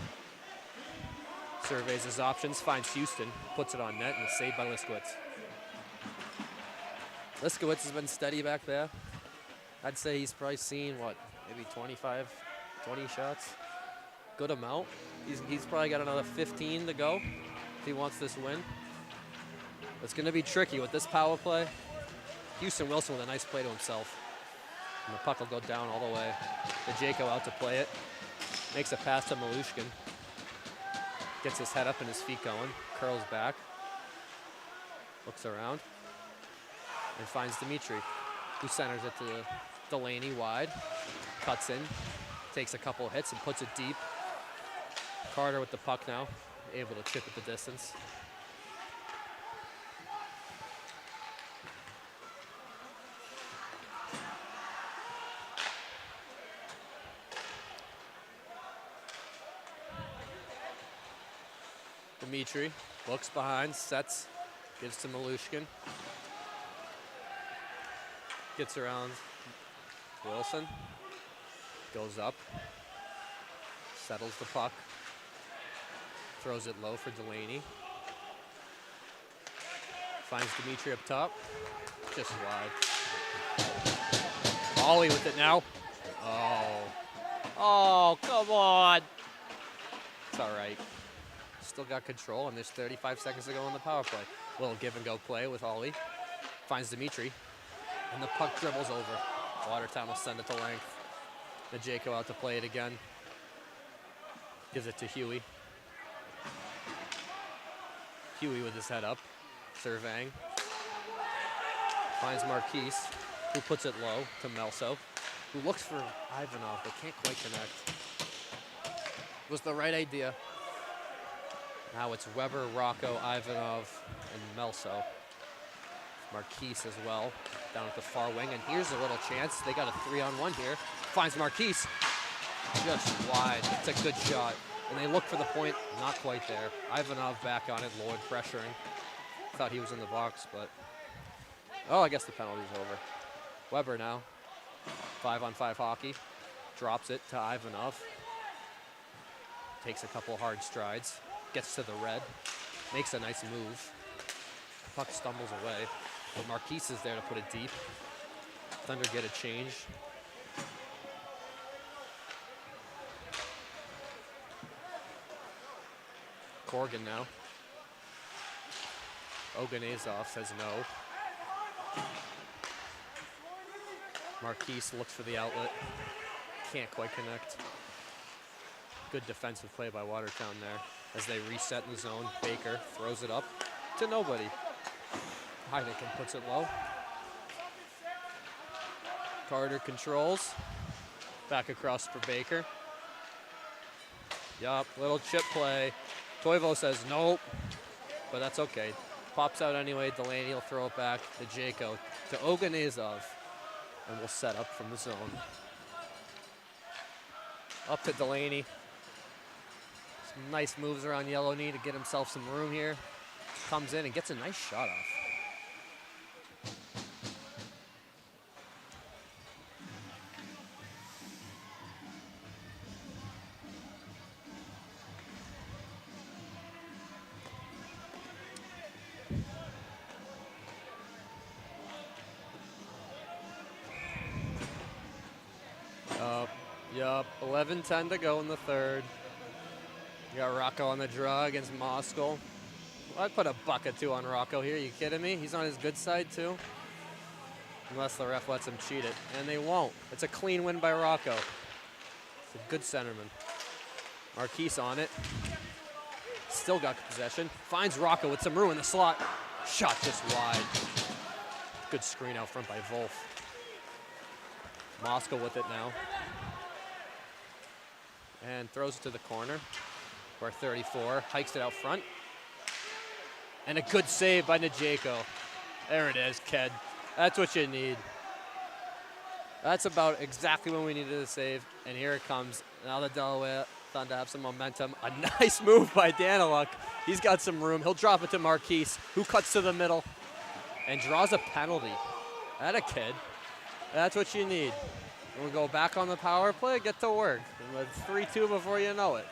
Surveys his options, finds Houston, puts it on net, and is saved by Liskowitz. Liskowitz has been steady back there. I'd say he's probably seen, maybe 25, 20 shots. Good amount. He's probably got another 15 to go if he wants this win. It's going to be tricky with this power play. Houston Wilson with a nice play to himself. And the puck will go down all the way. Jaco out to play it. Makes a pass to Malushkin. Gets his head up and his feet going. Curls back. Looks around. And finds Dimitri, who centers it to Delaney wide. Cuts in. Takes a couple hits and puts it deep. Carter with the puck now. Able to chip at the distance. Dimitri looks behind, sets, gives to Malushkin. Gets around Wilson. Goes up. Settles the puck. Throws it low for Delaney. Finds Dimitri up top. Just wide. Ollie with it now. Oh, come on. It's all right. Still got control, and there's 35 seconds to go on the power play. Little give and go play with Ollie. Finds Dimitri, and the puck dribbles over. Watertown will send it to length. Jaco out to play it again. Gives it to Huey. Huey with his head up, surveying. Finds Marquise, who puts it low to Melso, who looks for Ivanov, but can't quite connect. Was the right idea. Now it's Weber, Rocco, Ivanov, and Melso. Marquise as well, down at the far wing, and here's a little chance. They got a 3-on-1 here. Finds Marquise, just wide. It's a good shot. And they look for the point, not quite there. Ivanov back on it, Lloyd pressuring. Thought he was in the box, but oh, I guess the penalty's over. Weber now, 5-on-5 hockey. Drops it to Ivanov. Takes a couple hard strides. Gets to the red. Makes a nice move. Puck stumbles away. But Marquise is there to put it deep. Thunder get a change. Corgan now. Oganezov says no. Marquise looks for the outlet. Can't quite connect. Good defensive play by Watertown there. As they reset in the zone, Baker throws it up to nobody. Heineken puts it low. Carter controls. Back across for Baker. Yup, little chip play. Toivo says nope, but that's okay. Pops out anyway. Delaney will throw it back to Jaco, to Oganezov, and we'll set up from the zone. Up to Delaney. Some nice moves around Yellow Knee to get himself some room here. Comes in and gets a nice shot off. Yup, 11:10 to go in the third. You got Rocco on the draw against Moskal. Well, I'd put a buck or two on Rocco here. You kidding me? He's on his good side too. Unless the ref lets him cheat it. And they won't. It's a clean win by Rocco. It's a good centerman. Marquise on it. Still got possession. Finds Rocco with some room in the slot. Shot just wide. Good screen out front by Wolf. Moskal with it now. And throws it to the corner. Where 34 hikes it out front. And a good save by Najeko. There it is, kid. That's what you need. That's about exactly when we needed a save. And here it comes. Now the Delaware Thunder have some momentum. A nice move by Daniluk. He's got some room. He'll drop it to Marquise, who cuts to the middle and draws a penalty. That a kid. That's what you need. We'll go back on the power play, get to work. And it's 3-2 before you know it.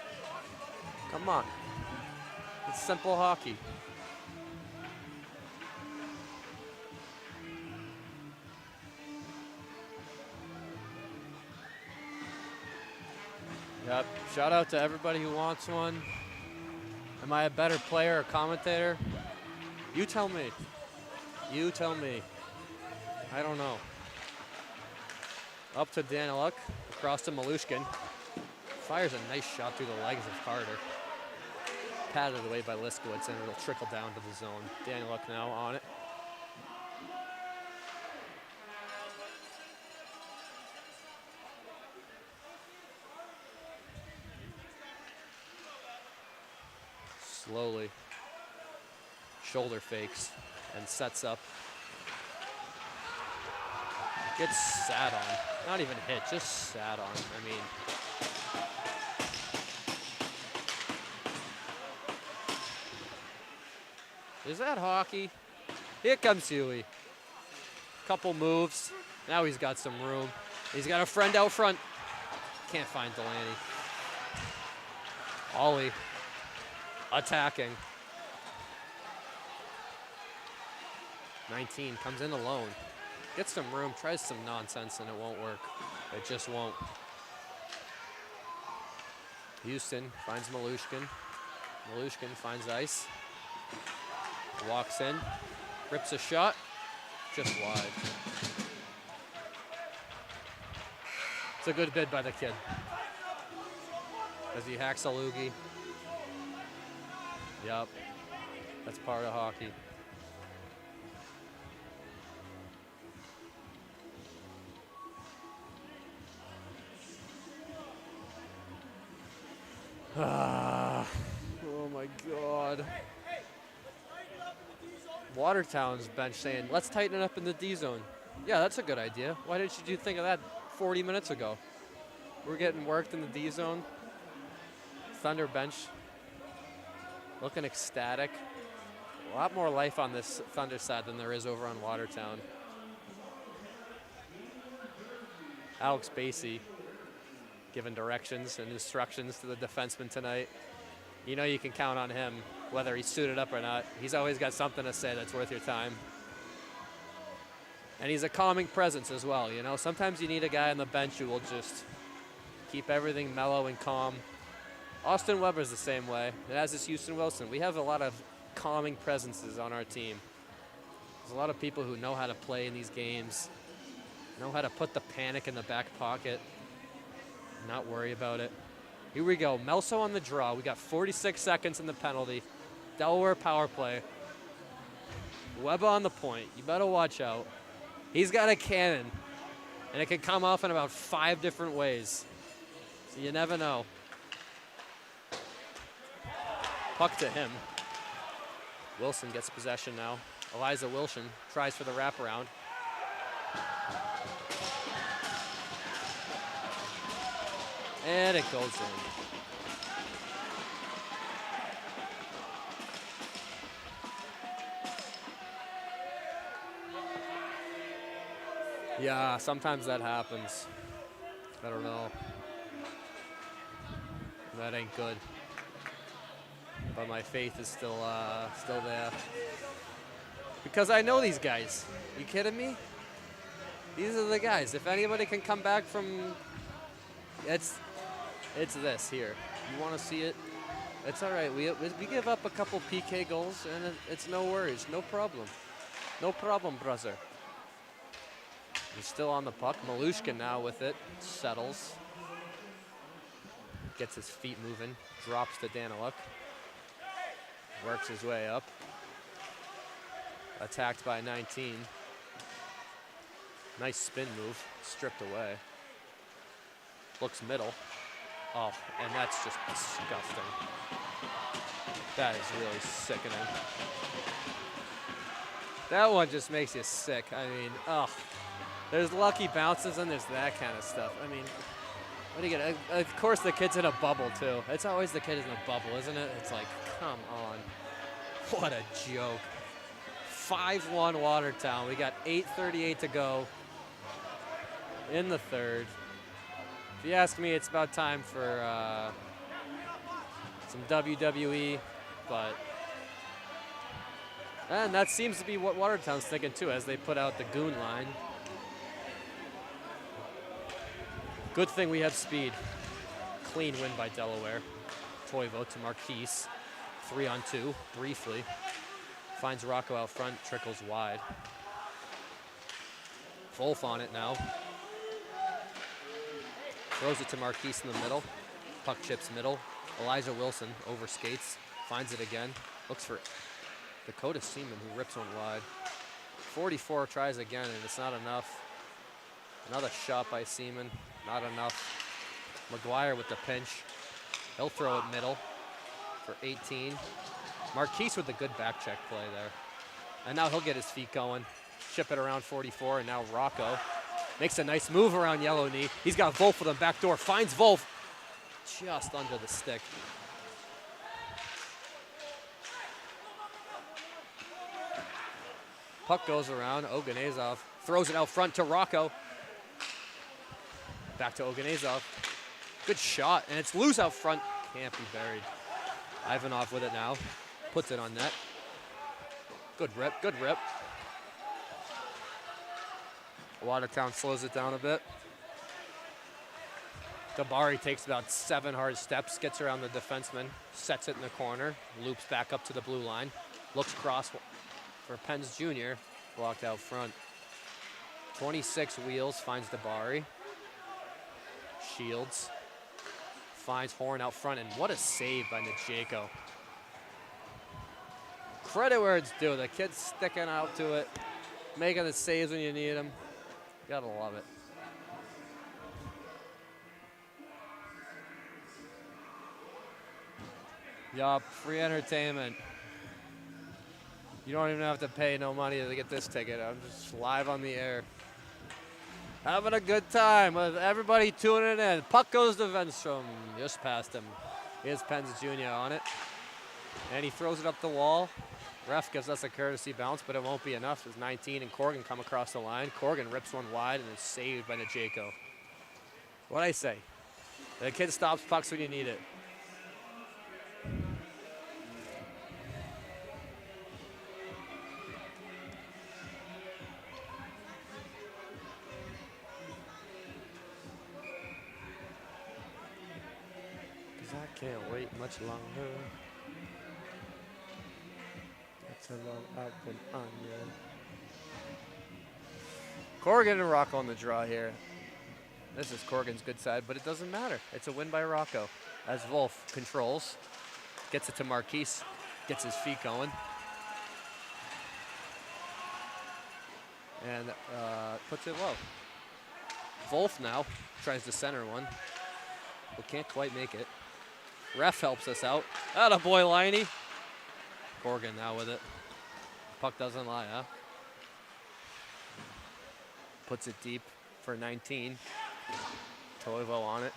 Come on. It's simple hockey. Yep. Shout out to everybody who wants one. Am I a better player or commentator? You tell me. You tell me. I don't know. Up to Daniluk, across to Malushkin. Fires a nice shot through the legs of Carter. Patted away by Liskowitz, and it'll trickle down to the zone. Daniluk now on it. Slowly. Shoulder fakes and sets up. Gets sat on. Not even hit, just sat on. I mean, is that hockey? Here comes Huey. Couple moves. Now he's got some room. He's got a friend out front. Can't find Delaney. Ollie attacking. 19 comes in alone. Gets some room, tries some nonsense, and it won't work. It just won't. Houston finds Malushkin. Malushkin finds Ice. Walks in, rips a shot, just wide. It's a good bid by the kid. As he hacks a loogie. Yup. That's part of hockey. Oh my God. Watertown's bench saying, let's tighten it up in the D zone. Yeah, that's a good idea. Why didn't you think of that 40 minutes ago? We're getting worked in the D zone. Thunder bench looking ecstatic. A lot more life on this Thunder side than there is over on Watertown. Alex Basie giving directions and instructions to the defenseman tonight. You know you can count on him, whether he's suited up or not. He's always got something to say that's worth your time. And he's a calming presence as well, you know. Sometimes you need a guy on the bench who will just keep everything mellow and calm. Austin Weber's the same way, and as is Houston Wilson. We have a lot of calming presences on our team. There's a lot of people who know how to play in these games, know how to put the panic in the back pocket, not worry about it. Here we go, Melso on the draw. We got 46 seconds in the penalty. Delaware power play. Webber on the point. You better watch out. He's got a cannon, and it can come off in about 5 different ways. So you never know. Puck to him. Wilson gets possession now. Eliza Wilson tries for the wraparound. And it goes in. Yeah, sometimes that happens. I don't know. That ain't good. But my faith is still there. Because I know these guys. You kidding me? These are the guys. If anybody can come back from, it's this here. You want to see it? It's all right. We give up a couple PK goals, and it's no worries. No problem. No problem, brother. He's still on the puck. Malushkin now with it. Settles. Gets his feet moving. Drops to Daniluk. Works his way up. Attacked by 19. Nice spin move. Stripped away. Looks middle. Oh, and that's just disgusting. That is really sickening. That one just makes you sick. I mean, oh. There's lucky bounces and there's that kind of stuff. I mean, what do you get? Of course, the kid's in a bubble, too. It's always the kid in a bubble, isn't it? It's like, come on. What a joke. 5-1 Watertown. We got 8:38 to go in the third. If you ask me, it's about time for some WWE, but... And that seems to be what Watertown's thinking, too, as they put out the goon line. Good thing we have speed. Clean win by Delaware. Toivo to Marquise. 3-on-2, briefly. Finds Rocco out front, trickles wide. Wolf on it now. Throws it to Marquise in the middle. Puck chips middle. Elijah Wilson overskates. Finds it again. Looks for Dakota Seaman, who rips one wide. 44 tries again, and it's not enough. Another shot by Seaman. Not enough. McGuire with the pinch. He'll throw it middle for 18. Marquise with a good back check play there. And now he'll get his feet going. Chip it around 44, and now Rocco makes a nice move around Yellow Knee. He's got Wolf with him back door. Finds Wolf just under the stick. Puck goes around. Oganezov throws it out front to Rocco. Back to Oganezov. Good shot, and it's loose out front. Can't be buried. Ivanov with it now. Puts it on net. Good rip, good rip. Watertown slows it down a bit. Dabari takes about 7 hard steps, gets around the defenseman, sets it in the corner, loops back up to the blue line, looks cross for Pence Jr., blocked out front. 26 wheels, finds Dabari. Shields. Finds Horn out front, and what a save by Njeko. credit where it's due. The kid's sticking out to it, making the saves when you need them. Gotta love it. Yup, free entertainment. You don't even have to pay no money to get this ticket. I'm just live on the air. Having a good time with everybody tuning in. Puck goes to Venstrom. Just past him. Here's Pence Jr. on it. And he throws it up the wall. Ref gives us a courtesy bounce, but it won't be enough as 19 and Corgan come across the line. Corgan rips one wide and is saved by Najeko. What'd I say? The kid stops pucks when you need it. I can't wait much longer. That's a long I've been on you. Corgan and Rocco on the draw here. This is Corgan's good side, but it doesn't matter. It's a win by Rocco. As Wolf controls, gets it to Marquise, gets his feet going. And puts it low. Wolf now tries to center one, but can't quite make it. Ref helps us out. Atta boy, Liney. Corgan now with it. Puck doesn't lie, huh? Puts it deep for 19. Toivo on it.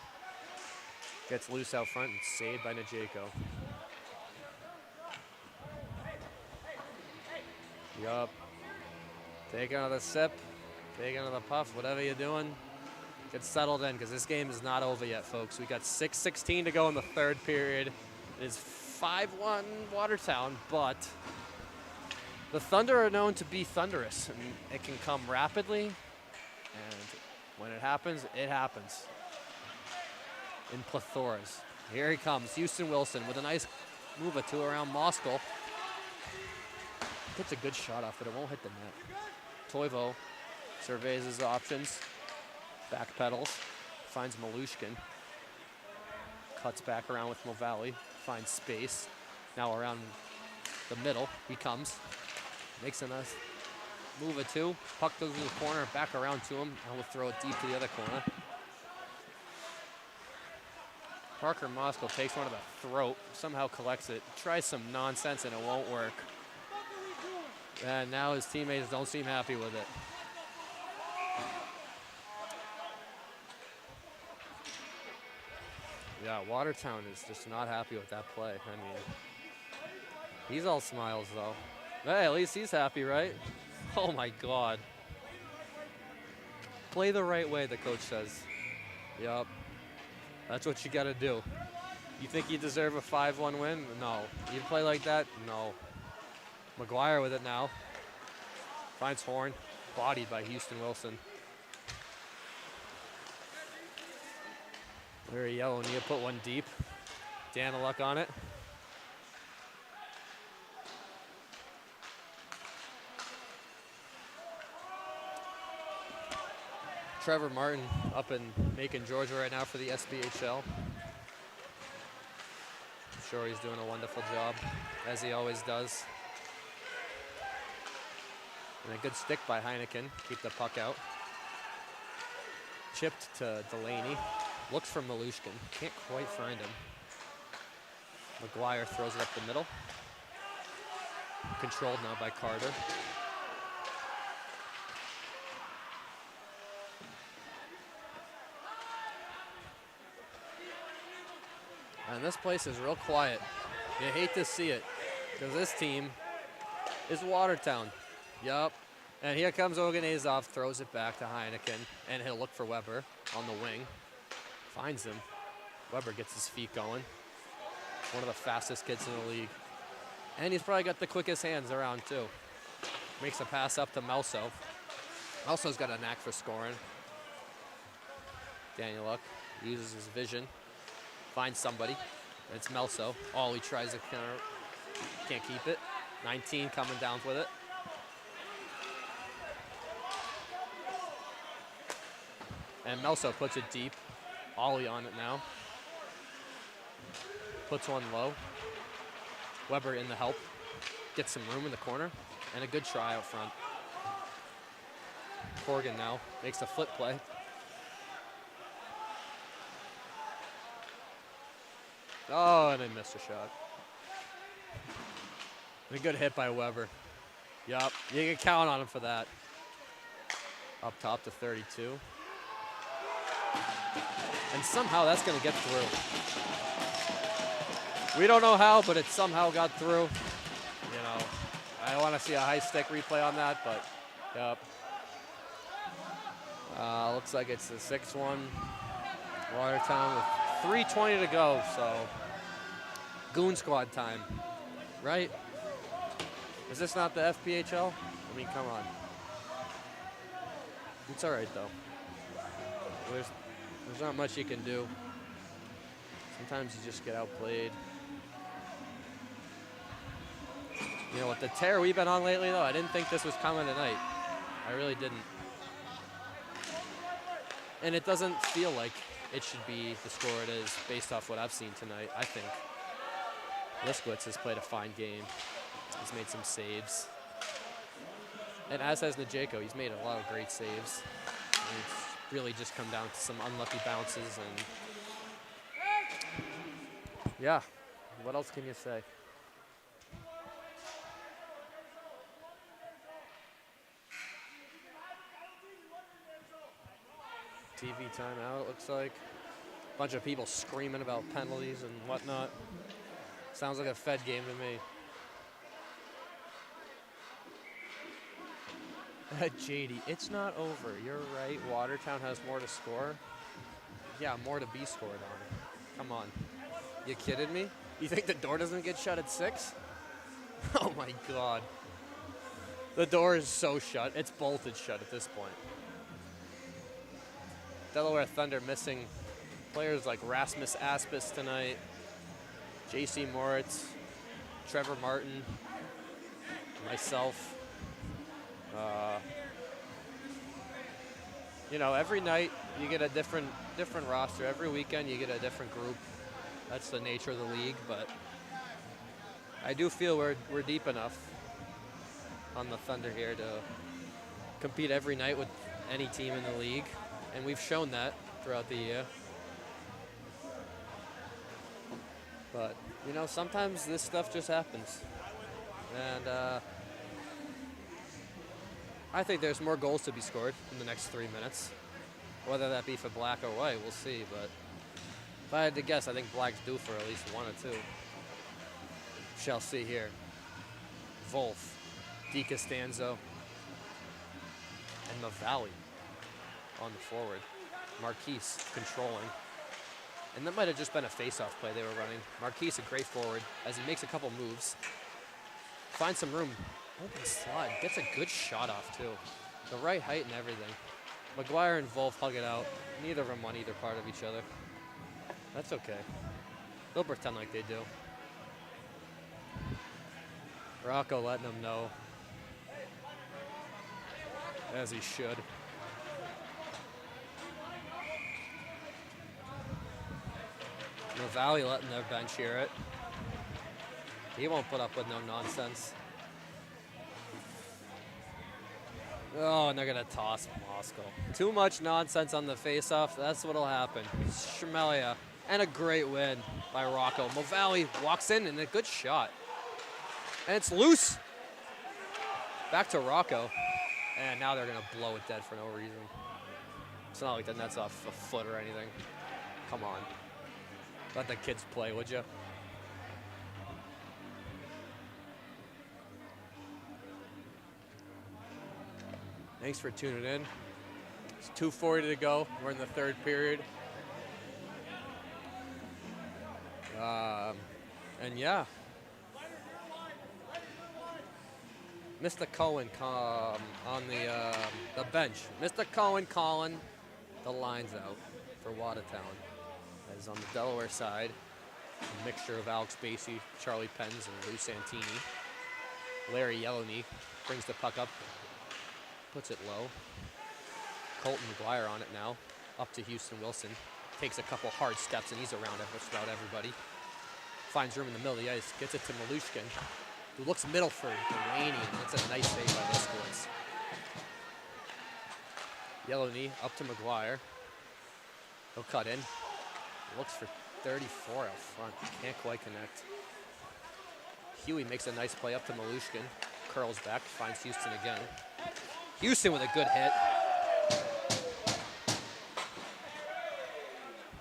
Gets loose out front and saved by Najeko. Yup. Take another sip. Take another puff. Whatever you're doing. Get settled in because this game is not over yet, folks. We got 6:16 to go in the third period. It is 5-1 Watertown, but the Thunder are known to be thunderous. And it can come rapidly, and when it happens, it happens. In plethoras. Here he comes, Houston Wilson with a nice move or two around Moskal. Gets a good shot off, but it won't hit the net. Toivo surveys his options. Backpedals, finds Malushkin. Cuts back around with Movalli, finds space. Now around the middle, he comes. Makes a nice move or two. Puck goes in the corner, back around to him, and we'll throw it deep to the other corner. Parker Moskal takes one to the throat, somehow collects it, tries some nonsense, and it won't work. And now his teammates don't seem happy with it. Yeah, Watertown is just not happy with that play. I mean, he's all smiles, though. Hey, at least he's happy, right? Oh, my God. Play the right way, the coach says. Yup. That's what you got to do. You think you deserve a 5-1 win? No. You play like that? No. McGuire with it now. Finds Horn. Bodied by Houston Wilson. Very yellow. Need to put one deep. Daniluk on it. Trevor Martin up in Macon, Georgia right now for the SBHL. I'm sure he's doing a wonderful job, as he always does. And a good stick by Heineken. Keep the puck out. Chipped to Delaney. Looks for Malushkin. Can't quite find him. McGuire throws it up the middle. Controlled now by Carter. And this place is real quiet. You hate to see it, because this team is Watertown. Yup. And here comes Oganezov, throws it back to Heineken, and he'll look for Weber on the wing. Finds him. Weber gets his feet going. One of the fastest kids in the league. And he's probably got the quickest hands around, too. Makes a pass up to Melso. Melso's got a knack for scoring. Daniluk uses his vision. Finds somebody. And it's Melso. Oh, he tries to counter. Can't keep it. 19 coming down with it. And Melso puts it deep. Ollie on it now. Puts one low. Weber in the help. get some room in the corner, and a good try out front. Corrigan now makes a flip play. Oh, and I missed a shot. And a good hit by Weber. Yup, you can count on him for that. Up top to 32. And somehow that's going to get through. We don't know how, but it somehow got through. You know, I want to see a high stick replay on that, but yep. Looks like it's the 6-1 Watertown with 3:20 to go, so Goon Squad time, right? Is this not the FPHL? I mean, come on. It's all right, though. There's not much you can do. Sometimes you just get outplayed. You know, with the tear we've been on lately, though, I didn't think this was coming tonight. I really didn't. And it doesn't feel like it should be the score it is based off what I've seen tonight, I think. Liskowitz has played a fine game. He's made some saves. And as has Najeko, he's made a lot of great saves. And it's really just come down to some unlucky bounces. And yeah, what else can you say? TV timeout, it looks like. A bunch of people screaming about penalties and whatnot. Sounds like a Fed game to me. JD, it's not over. You're right. Watertown has more to score. Yeah, more to be scored on. Come on. You kidding me? You think the door doesn't get shut at 6? Oh my God. The door is so shut. It's bolted shut at this point. Delaware Thunder missing players like Rasmus Aspis tonight, JC Moritz, Trevor Martin, myself. You know, every night you get a different roster. Every weekend you get a different group. That's the nature of the league, but I do feel we're deep enough on the Thunder here to compete every night with any team in the league. And we've shown that throughout the year. But, you know, sometimes this stuff just happens. And I think there's more goals to be scored in the next 3 minutes. Whether that be for black or white, we'll see. But if I had to guess, I think black's due for at least 1 or 2. Shall see here. Wolf, Di Costanzo, and the Valley on the forward. Marquise controlling. And that might have just been a face-off play they were running. Marquise, a great forward, as he makes a couple moves. Finds some room. Open slide. Gets a good shot off, too. The right height and everything. McGuire and Wolf hug it out. Neither of them on either part of each other. That's okay. They'll pretend like they do. Rocco letting them know. As he should. The Valley letting their bench hear it. He won't put up with no nonsense. Oh, and they're going to toss Moscow. Too much nonsense on the face-off. That's what'll happen. Shmelia. And a great win by Rocco. Valley walks in and a good shot. And it's loose. Back to Rocco. And now they're going to blow it dead for no reason. It's not like the net's off a foot or anything. Come on. Let the kids play, would you? Thanks for tuning in. It's 2:40 to go. We're in the third period. And yeah. Mr. Cohen on the bench. Mr. Cohen calling the lines out for Watertown. As on the Delaware side, a mixture of Alex Basie, Charlie Penns, and Lou Santini. Larry Yellowknee brings the puck up, puts it low. Colton McGuire on it now, up to Houston Wilson. Takes a couple hard steps, and he's around just about everybody. Finds room in the middle of the ice, gets it to Malushkin. who looks middle for Delaney. That's a nice save by Liskowitz. Yellow knee up to McGuire. He'll cut in. Looks for 34 out front. Can't quite connect. Huey makes a nice play up to Malushkin. Curls back, finds Houston again. Houston with a good hit.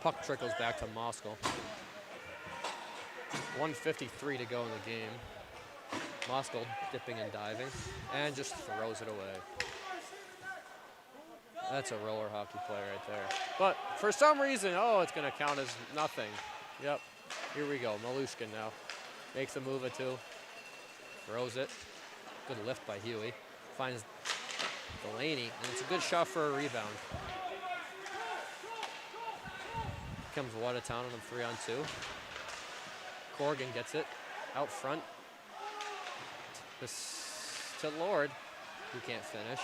Puck trickles back to Moskal. 1:53 to go in the game. Moskal dipping and diving, and just throws it away. That's a roller hockey play right there. But for some reason, it's going to count as nothing. Yep, here we go. Malushkin now makes a move or two. Throws it. Good lift by Huey. Finds Delaney, and it's a good shot for a rebound. Comes Watertown on them 3-on-2. Corrigan gets it out front. This to Lord, who can't finish.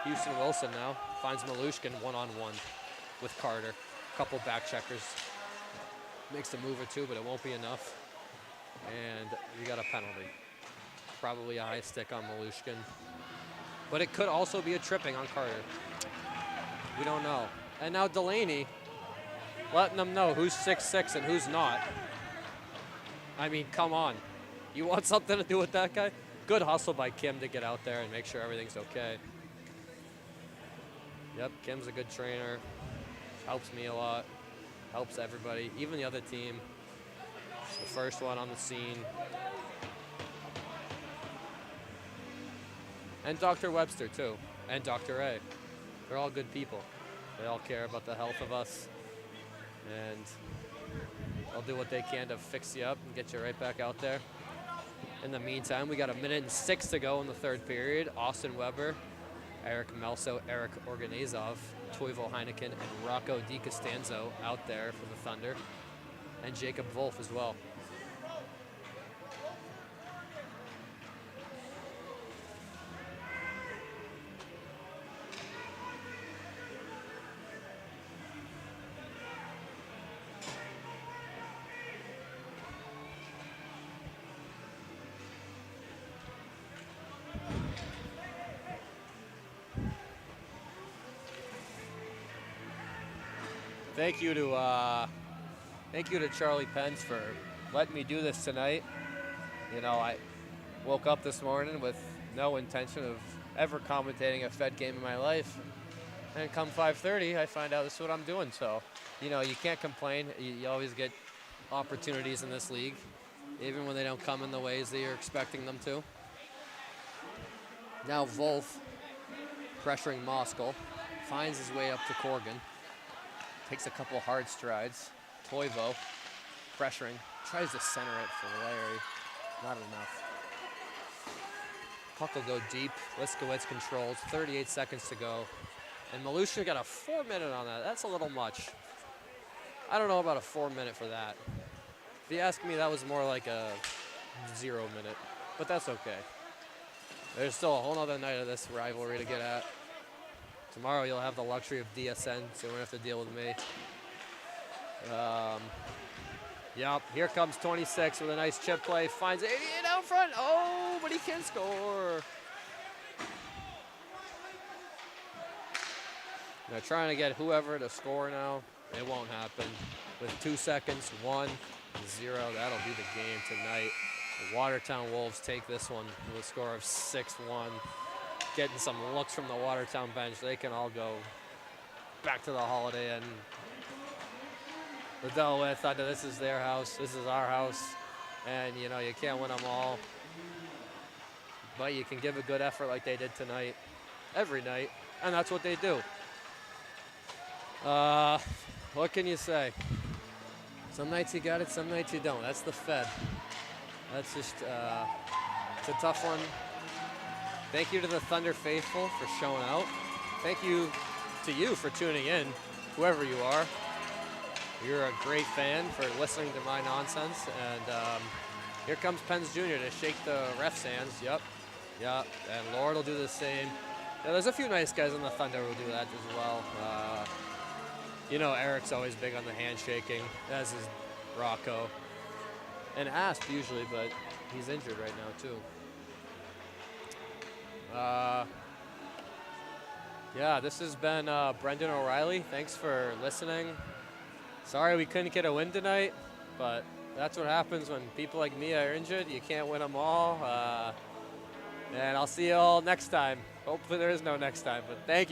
Houston Wilson now finds Malushkin one-on-one with Carter. Couple back checkers. Makes a move or two, but it won't be enough. And we got a penalty. Probably a high stick on Malushkin. But it could also be a tripping on Carter. We don't know. And now Delaney letting them know who's 6'6" and who's not. I mean, come on. You want something to do with that guy? Good hustle by Kim to get out there and make sure everything's okay. Yep, Kim's a good trainer. Helps me a lot. Helps everybody, even the other team. The first one on the scene. And Dr. Webster, too. And Dr. A. They're all good people. They all care about the health of us. And they'll do what they can to fix you up and get you right back out there. In the meantime, we got 1:06 to go in the third period. Austin Weber, Eric Melso, Eric Organezov, Toivo Heineken, and Rocco DiCostanzo out there for the Thunder. And Jacob Wolf as well. Thank you to Charlie Pence for letting me do this tonight. You know, I woke up this morning with no intention of ever commentating a Fed game in my life. And come 5:30, I find out this is what I'm doing. So, you know, you can't complain. You always get opportunities in this league, even when they don't come in the ways that you're expecting them to. Now Wolf, pressuring Moskal, finds his way up to Corrigan. Takes a couple hard strides. Toivo, pressuring, tries to center it for Larry. Not enough. Puck will go deep. Liskowitz controls. 38 seconds to go. And Malushkin got a 4-minute on that. That's a little much. I don't know about a 4-minute for that. If you ask me, that was more like a 0-minute. But that's okay. There's still a whole other night of this rivalry to get at. Tomorrow you'll have the luxury of DSN, so you won't have to deal with me. Yep, here comes 26 with a nice chip play. Finds 88 out front. Oh, but he can score. They're trying to get whoever to score now. It won't happen. With 2 seconds, 1-0. That'll be the game tonight. The Watertown Wolves take this one with a score of 6-1. Getting some looks from the Watertown bench. They can all go back to the Holiday Inn. The Delaware Thunder, this is their house. This is our house. And, you know, you can't win them all. But you can give a good effort like they did tonight. Every night. And that's what they do. What can you say? Some nights you got it, some nights you don't. That's the Fed. That's just, it's a tough one. Thank you to the Thunder faithful for showing out. Thank you to you for tuning in, whoever you are. You're a great fan for listening to my nonsense. And here comes Pence Jr. to shake the ref's hands. Yep. And Lord will do the same. Yeah, there's a few nice guys on the Thunder who will do that as well. You know, Eric's always big on the handshaking, as is Rocco. And Asp usually, but He's injured right now too. Yeah, this has been Brendan O'Reilly. Thanks for listening. Sorry we couldn't get a win tonight, but that's what happens when people like me are injured. You can't win them all. And I'll see you all next time. Hopefully there is no next time, but thank you.